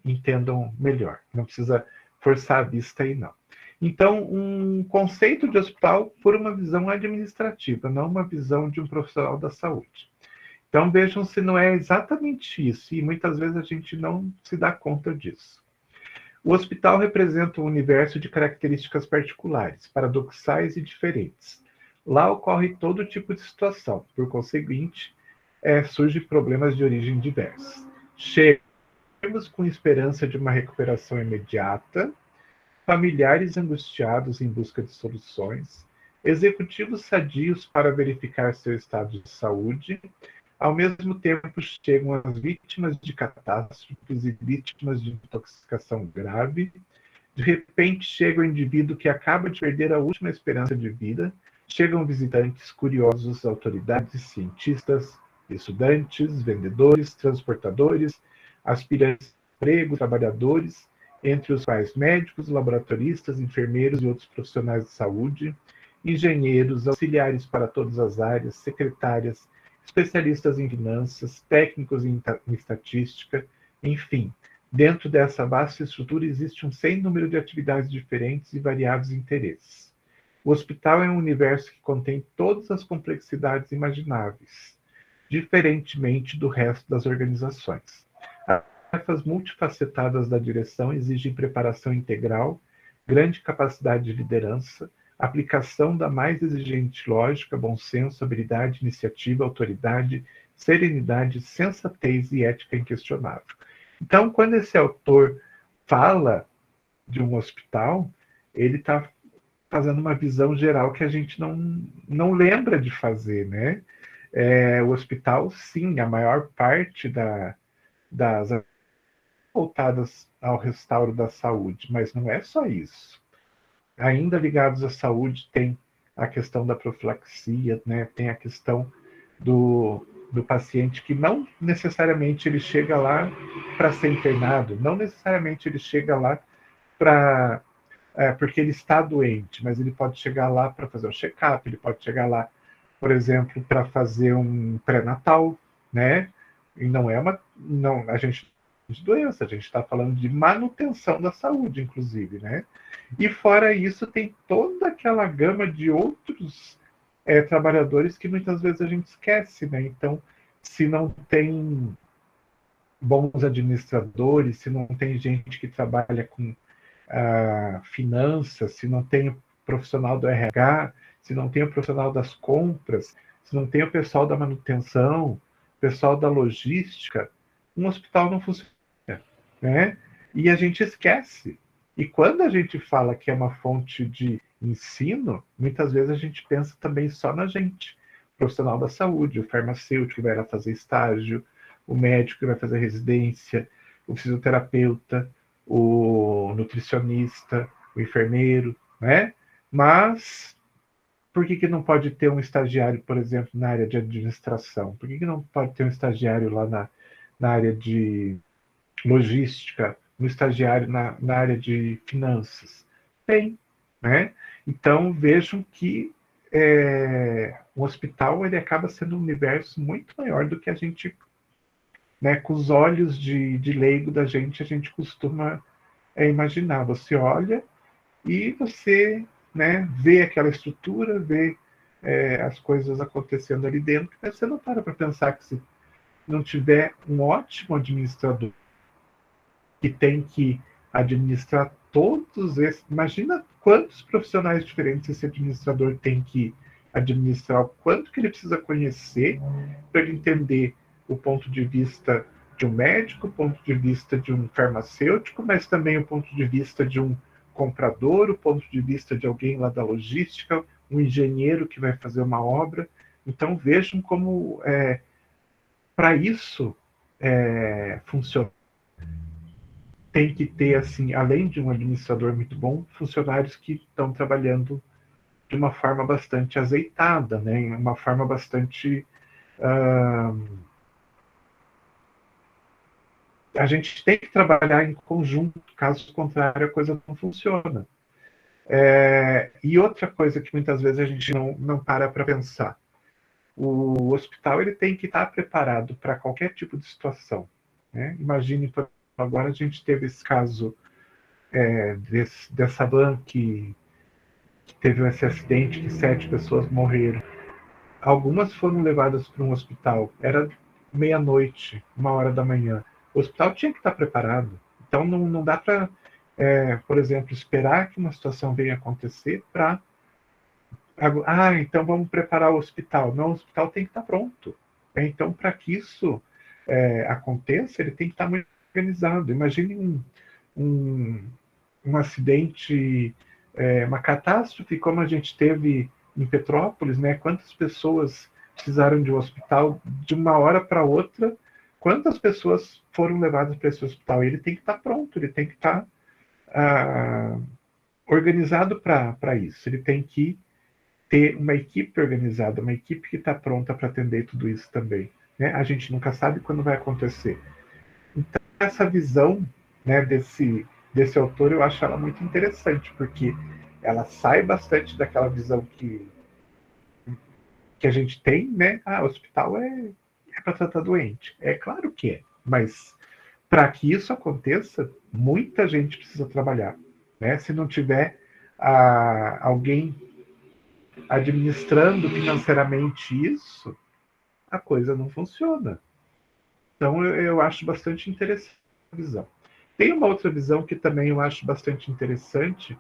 entendam melhor. Não precisa forçar a vista aí, não. Então, um conceito de hospital por uma visão administrativa, não uma visão de um profissional da saúde. Então, vejam se não é exatamente isso, e muitas vezes a gente não se dá conta disso. O hospital representa um universo de características particulares, paradoxais e diferentes. Lá ocorre todo tipo de situação, por conseguinte, surgem problemas de origem diversa. Chegamos com esperança de uma recuperação imediata, familiares angustiados em busca de soluções, executivos sadios para verificar seu estado de saúde. Ao mesmo tempo, chegam as vítimas de catástrofes e vítimas de intoxicação grave. De repente, chega o indivíduo que acaba de perder a última esperança de vida. Chegam visitantes curiosos, autoridades, cientistas, estudantes, vendedores, transportadores, aspirantes a emprego, trabalhadores, entre os quais médicos, laboratoristas, enfermeiros e outros profissionais de saúde, engenheiros, auxiliares para todas as áreas, secretárias, especialistas em finanças, técnicos em estatística, enfim. Dentro dessa vasta estrutura existe um sem número de atividades diferentes e variados interesses. O hospital é um universo que contém todas as complexidades imagináveis, diferentemente do resto das organizações. As tarefas multifacetadas da direção exigem preparação integral, grande capacidade de liderança, aplicação da mais exigente lógica, bom senso, habilidade, iniciativa, autoridade, serenidade, sensatez e ética inquestionável. Então, quando esse autor fala de um hospital, ele está fazendo uma visão geral que a gente não lembra de fazer, né? O hospital, sim, a maior parte das voltadas ao restauro da saúde, mas não é só isso. Ainda ligados à saúde, tem a questão da profilaxia, né? Tem a questão do paciente que não necessariamente ele chega lá para ser internado, não necessariamente ele chega lá porque ele está doente, mas ele pode chegar lá para fazer um check-up, ele pode chegar lá, por exemplo, para fazer um pré-natal, né? E não é a gente de doença, a gente está falando de manutenção da saúde, inclusive, né? E fora isso, tem toda aquela gama de outros trabalhadores que muitas vezes a gente esquece, né? Então, se não tem bons administradores, se não tem gente que trabalha com finanças, se não tem o profissional do RH, se não tem o profissional das compras, se não tem o pessoal da manutenção, o pessoal da logística, um hospital não funciona, né? E a gente esquece. E quando a gente fala que é uma fonte de ensino, muitas vezes a gente pensa também só na gente. O profissional da saúde, o farmacêutico que vai lá fazer estágio, o médico que vai fazer residência, o fisioterapeuta, o nutricionista, o enfermeiro, né? Mas por que não pode ter um estagiário, por exemplo, na área de administração? Por que não pode ter um estagiário lá na área de logística, um estagiário na área de finanças? Tem, né? Então, vejam que o hospital ele acaba sendo um universo muito maior do que a gente né, com os olhos de leigo da gente, a gente costuma imaginar. Você olha e você, né, vê aquela estrutura, vê as coisas acontecendo ali dentro, mas você não para pensar que se não tiver um ótimo administrador que tem que administrar todos esses... Imagina quantos profissionais diferentes esse administrador tem que administrar, o quanto que ele precisa conhecer para ele entender o ponto de vista de um médico, o ponto de vista de um farmacêutico, mas também o ponto de vista de um comprador, o ponto de vista de alguém lá da logística, um engenheiro que vai fazer uma obra. Então vejam como para isso funciona. Tem que ter, assim, além de um administrador muito bom, funcionários que estão trabalhando de uma forma bastante azeitada, né? Uma forma bastante... a gente tem que trabalhar em conjunto, caso contrário a coisa não funciona. E outra coisa que muitas vezes a gente não para pensar. O hospital ele tem que estar preparado para qualquer tipo de situação, né? Imagine, por exemplo, agora a gente teve esse caso dessa van que teve esse acidente que 7 pessoas morreram. Algumas foram levadas para um hospital. Era meia-noite, 1h da manhã. O hospital tinha que estar preparado. Então não dá para, por exemplo, esperar que uma situação venha acontecer para... então vamos preparar o hospital. Não, o hospital tem que estar pronto. Então, para que isso aconteça, ele tem que estar muito organizado. Imagine um acidente, uma catástrofe como a gente teve em Petrópolis, né? Quantas pessoas precisaram de um hospital de uma hora para outra? Quantas pessoas foram levadas para esse hospital? Ele tem que estar pronto, ele tem que estar organizado para isso. Ele tem que ter uma equipe organizada, uma equipe que está pronta para atender tudo isso também, né? A gente nunca sabe quando vai acontecer. Então, essa visão, né, desse autor, eu acho ela muito interessante, porque ela sai bastante daquela visão que a gente tem, né? O hospital é para tratar doente. É claro que é, mas para que isso aconteça, muita gente precisa trabalhar, né? Se não tiver alguém administrando financeiramente isso, a coisa não funciona. Então, eu acho bastante interessante a visão. Tem uma outra visão que também eu acho bastante interessante,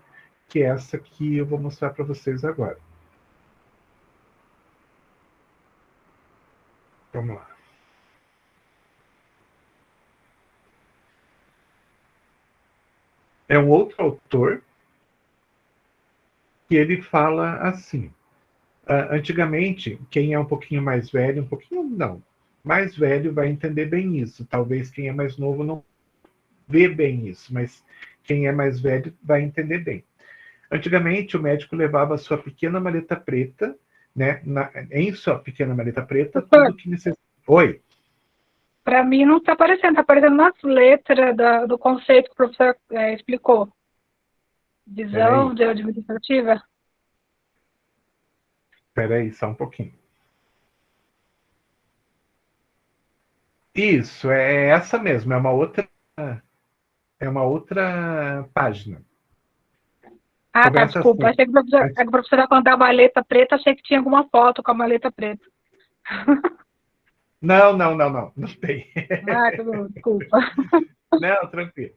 que é essa que eu vou mostrar para vocês agora. Vamos lá. É um outro autor que ele fala assim. Antigamente, quem é um pouquinho mais velho, mais velho vai entender bem isso. Talvez quem é mais novo não vê bem isso, mas quem é mais velho vai entender bem. Antigamente, o médico levava a sua pequena maleta preta, né? Em sua pequena maleta preta, tudo que necessitava. Oi? Para mim não está aparecendo, está aparecendo nas letras do conceito que o professor explicou. Visão de administrativa. Espera aí, só um pouquinho. Isso, é essa mesmo, é uma outra página. Tá, desculpa. Assim. Achei que o professor ia contar a maleta preta, achei que tinha alguma foto com a maleta preta. Não tem. Tudo bom, desculpa. Não, tranquilo.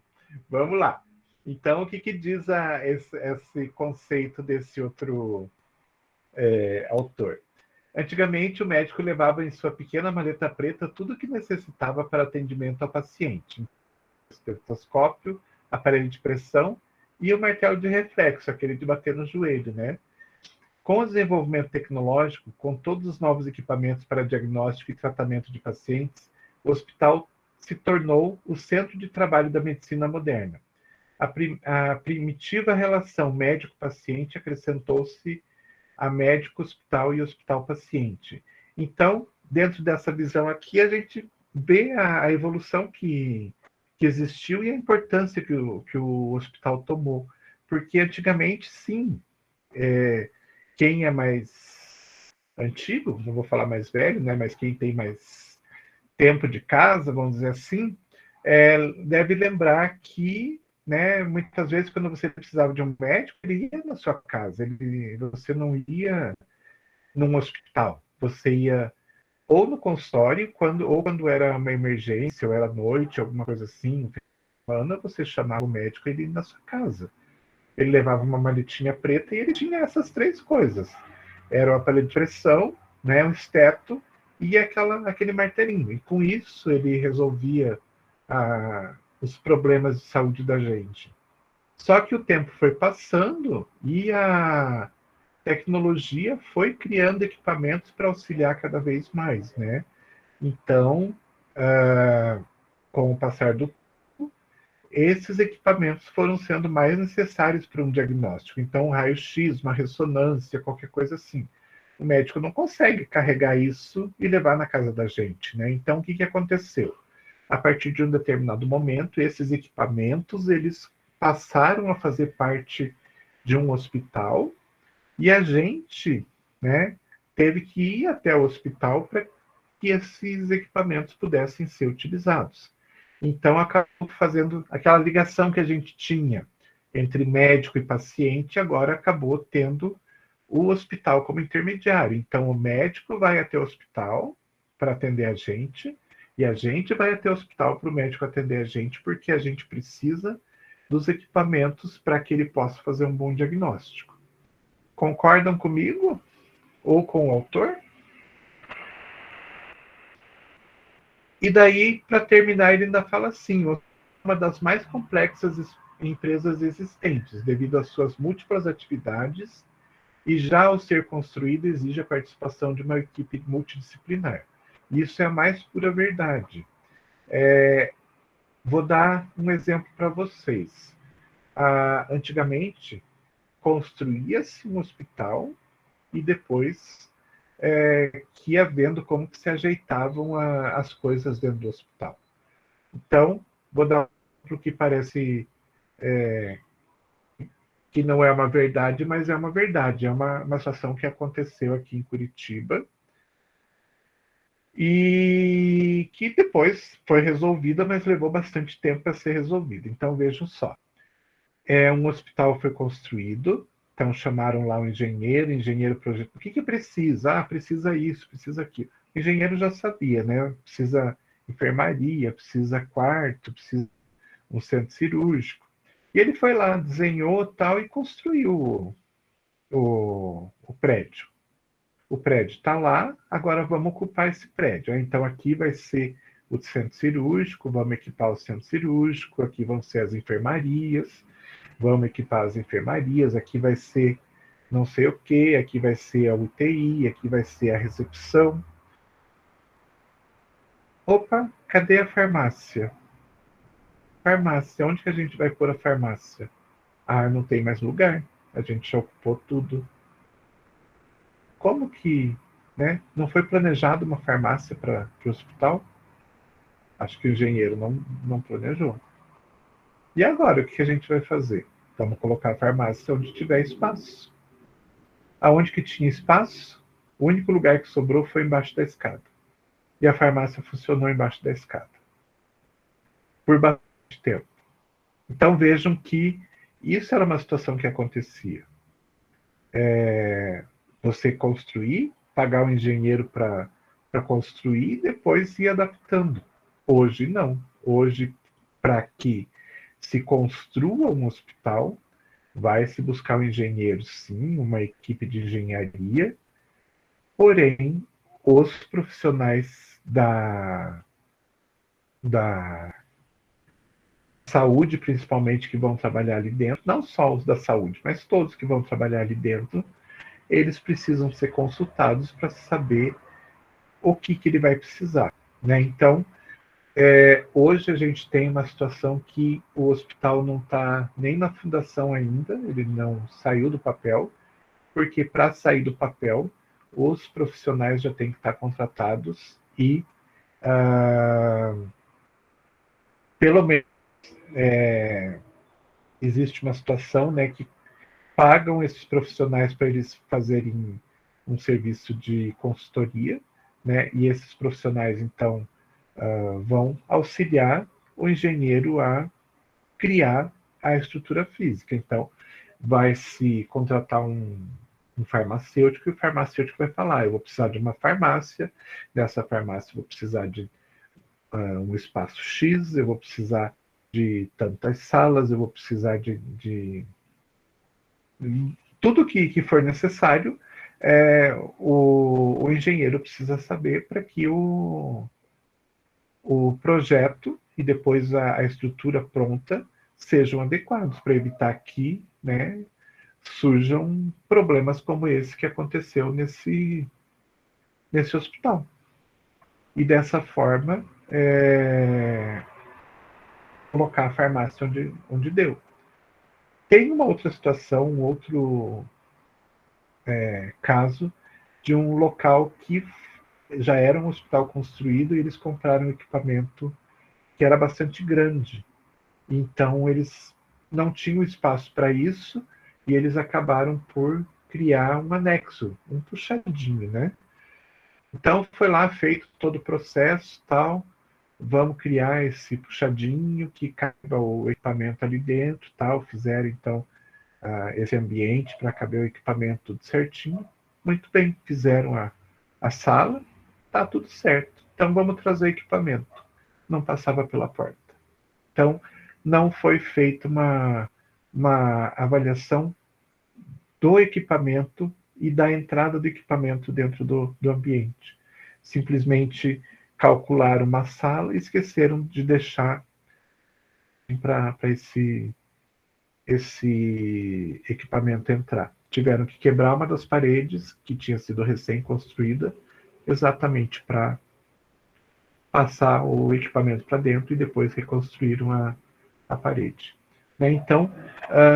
Vamos lá. Então, o que diz esse conceito desse outro autor? Antigamente, o médico levava em sua pequena maleta preta tudo o que necessitava para atendimento ao paciente. Estetoscópio, aparelho de pressão e o martelo de reflexo, aquele de bater no joelho, né? Com o desenvolvimento tecnológico, com todos os novos equipamentos para diagnóstico e tratamento de pacientes, o hospital se tornou o centro de trabalho da medicina moderna. A primitiva relação médico-paciente acrescentou-se a médico-hospital e hospital-paciente. Então, dentro dessa visão aqui, a gente vê a evolução que existiu e a importância que o hospital tomou. Porque antigamente, sim, quem é mais antigo, não vou falar mais velho, né, mas quem tem mais tempo de casa, vamos dizer assim, deve lembrar que, né, muitas vezes, quando você precisava de um médico, ele ia na sua casa, você não ia num hospital, você ia ou no consultório, ou quando era uma emergência, ou era noite, alguma coisa assim, você chamava o médico e ele ia na sua casa. Ele levava uma maletinha preta e ele tinha essas 3 coisas. Era o aparelho de pressão, né, um esteto e aquele martelinho. E com isso ele resolvia os problemas de saúde da gente. Só que o tempo foi passando e a tecnologia foi criando equipamentos para auxiliar cada vez mais, né? Então, com o passar do tempo, esses equipamentos foram sendo mais necessários para um diagnóstico. Então, um raio-x, uma ressonância, qualquer coisa assim. O médico não consegue carregar isso e levar na casa da gente, né? Então, o que aconteceu? A partir de um determinado momento, esses equipamentos, eles passaram a fazer parte de um hospital e a gente, né, teve que ir até o hospital para que esses equipamentos pudessem ser utilizados. Então, acabou fazendo aquela ligação que a gente tinha entre médico e paciente, agora acabou tendo o hospital como intermediário. Então, o médico vai até o hospital para atender a gente, e a gente vai até o hospital para o médico atender a gente, porque a gente precisa dos equipamentos para que ele possa fazer um bom diagnóstico. Concordam comigo? Ou com o autor? E daí, para terminar, ele ainda fala assim: uma das mais complexas empresas existentes, devido às suas múltiplas atividades, e já ao ser construída exige a participação de uma equipe multidisciplinar. Isso é a mais pura verdade. Vou dar um exemplo para vocês. Antigamente, construía-se um hospital e depois que ia vendo como que se ajeitavam as coisas dentro do hospital. Então, vou dar um exemplo que parece que não é uma verdade, mas é uma verdade. É uma situação que aconteceu aqui em Curitiba e que depois foi resolvida, mas levou bastante tempo para ser resolvida. Então, vejam só. Um hospital foi construído, então chamaram lá o engenheiro projetou. O que precisa? Precisa isso, precisa aquilo. O engenheiro já sabia, né? Precisa enfermaria, precisa quarto, precisa um centro cirúrgico. E ele foi lá, desenhou tal e construiu o prédio. O prédio está lá, agora vamos ocupar esse prédio. Então aqui vai ser o centro cirúrgico, vamos equipar o centro cirúrgico, aqui vão ser as enfermarias, vamos equipar as enfermarias, aqui vai ser não sei o que, aqui vai ser a UTI, aqui vai ser a recepção. Opa, cadê a farmácia? Farmácia, onde que a gente vai pôr a farmácia? Não tem mais lugar, a gente já ocupou tudo. Como que, né, não foi planejado uma farmácia para o hospital? Acho que o engenheiro não planejou. E agora, o que a gente vai fazer? Vamos colocar a farmácia onde tiver espaço. Aonde que tinha espaço, o único lugar que sobrou foi embaixo da escada. E a farmácia funcionou embaixo da escada. Por bastante tempo. Então vejam que isso era uma situação que acontecia. Você construir, pagar um engenheiro para construir e depois ir adaptando. Hoje não. Hoje, para que se construa um hospital, vai se buscar um engenheiro, sim, uma equipe de engenharia, porém, os profissionais da saúde, principalmente, que vão trabalhar ali dentro, não só os da saúde, mas todos que vão trabalhar ali dentro, eles precisam ser consultados para saber o que ele vai precisar, né? Então, hoje a gente tem uma situação que o hospital não está nem na fundação ainda, ele não saiu do papel, porque para sair do papel, os profissionais já têm que estar contratados e, pelo menos, existe uma situação, né, que pagam esses profissionais para eles fazerem um serviço de consultoria, né, e esses profissionais, então, vão auxiliar o engenheiro a criar a estrutura física. Então, vai se contratar um farmacêutico, e o farmacêutico vai falar: eu vou precisar de uma farmácia, nessa farmácia eu vou precisar de um espaço X, eu vou precisar de tantas salas, eu vou precisar de tudo que for necessário, o engenheiro precisa saber para que o projeto e depois a estrutura pronta sejam adequados, para evitar que, né, surjam problemas como esse que aconteceu nesse hospital. E dessa forma, colocar a farmácia onde deu. Tem uma outra situação, um outro caso de um local que já era um hospital construído e eles compraram um equipamento que era bastante grande. Então, eles não tinham espaço para isso e eles acabaram por criar um anexo, um puxadinho, né? Então, foi lá feito todo o processo, tal, vamos criar esse puxadinho que caiba o equipamento ali dentro, tal, fizeram, então, esse ambiente para caber o equipamento tudo certinho. Muito bem, fizeram a sala, tá tudo certo. Então, vamos trazer equipamento. Não passava pela porta. Então, não foi feita uma avaliação do equipamento e da entrada do equipamento dentro do ambiente. Simplesmente calcularam uma sala e esqueceram de deixar para esse equipamento entrar. Tiveram que quebrar uma das paredes que tinha sido recém-construída, exatamente para passar o equipamento para dentro e depois reconstruíram a parede. Né? Então,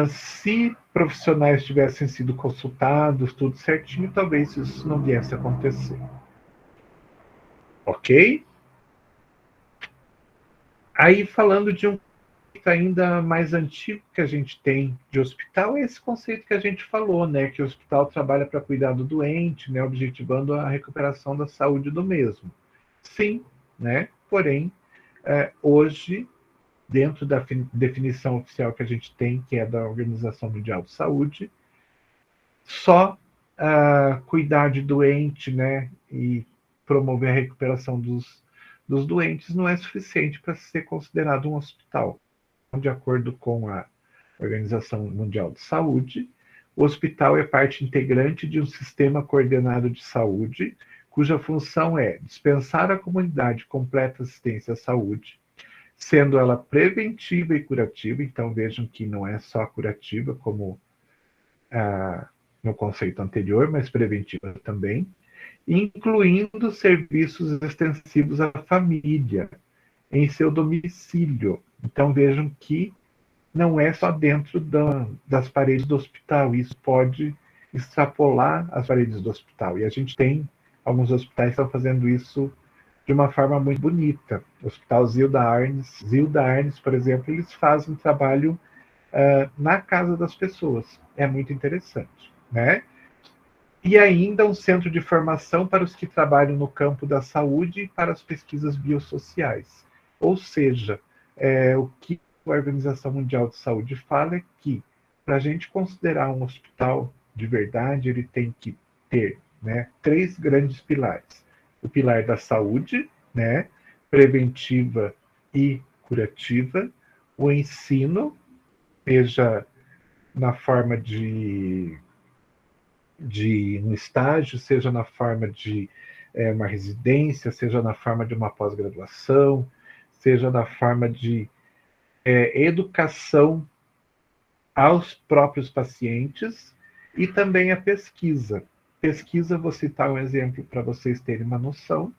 se profissionais tivessem sido consultados, tudo certinho, talvez isso não viesse a acontecer. Ok? Aí, falando de um conceito ainda mais antigo que a gente tem de hospital, é esse conceito que a gente falou, né? Que o hospital trabalha para cuidar do doente, né? Objetivando a recuperação da saúde do mesmo. Sim, né? Porém, hoje, dentro da definição oficial que a gente tem, que é da Organização Mundial de Saúde, só cuidar de doente, né, e promover a recuperação dos doentes não é suficiente para ser considerado um hospital. De acordo com a Organização Mundial de Saúde, o hospital é parte integrante de um sistema coordenado de saúde, cuja função é dispensar à comunidade completa assistência à saúde, sendo ela preventiva e curativa. Então vejam que não é só curativa, como no conceito anterior, mas preventiva também, incluindo serviços extensivos à família, em seu domicílio. Então vejam que não é só dentro das paredes do hospital, isso pode extrapolar as paredes do hospital. E a gente tem alguns hospitais que estão fazendo isso de uma forma muito bonita. O Hospital Zilda Arnes, por exemplo, eles fazem trabalho na casa das pessoas. É muito interessante, né? E ainda um centro de formação para os que trabalham no campo da saúde e para as pesquisas biossociais. Ou seja, o que a Organização Mundial de Saúde fala é que, para a gente considerar um hospital de verdade, ele tem que ter, né, 3 grandes pilares. O pilar da saúde, né, preventiva e curativa, o ensino, seja na forma de um estágio, seja na forma de uma residência, seja na forma de uma pós-graduação, seja na forma de educação aos próprios pacientes, e também a pesquisa. Pesquisa, vou citar um exemplo para vocês terem uma noção.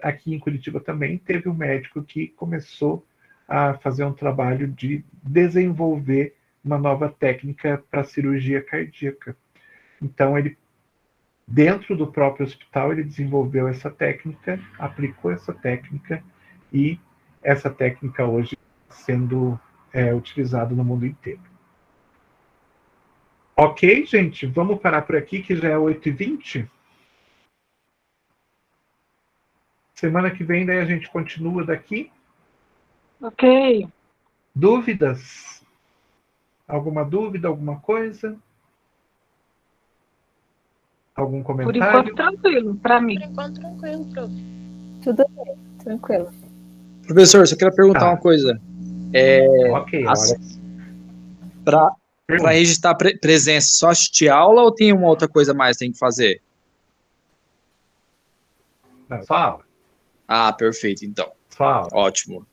Aqui em Curitiba também teve um médico que começou a fazer um trabalho de desenvolver uma nova técnica para cirurgia cardíaca. Então, ele, dentro do próprio hospital, ele desenvolveu essa técnica, aplicou essa técnica, e essa técnica hoje está sendo utilizada no mundo inteiro. Ok, gente? Vamos parar por aqui, que já é 8h20. Semana que vem, daí a gente continua daqui. Ok. Dúvidas? Alguma dúvida, alguma coisa? Algum Por comentário? enquanto, tranquilo, para Por mim. enquanto, tranquilo, prof. Tudo bem, tranquilo. Professor, só queria perguntar Tá. uma coisa. Ok, a hora. Para Pergunta. registrar presença, só assistir aula ou tem uma outra coisa mais que tem que fazer? Não, só aula. Ah, perfeito, então. Só aula. Ótimo.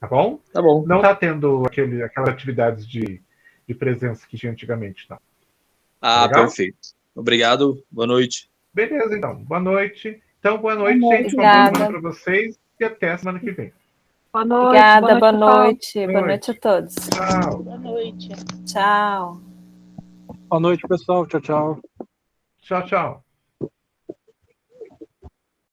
Tá bom? Tá bom. Não tá tendo aquelas atividades de presença que tinha antigamente, não. Ah, Legal? perfeito. Obrigado. Boa noite. Beleza, então. Boa noite. Então, boa noite, Boa gente. Uma boa Obrigada. semana para vocês e até a semana que vem. Boa noite. Obrigada, boa pessoal. noite. Boa noite a todos. Tchau. Boa noite. Tchau. Boa noite, pessoal. Tchau, tchau. Tchau, tchau.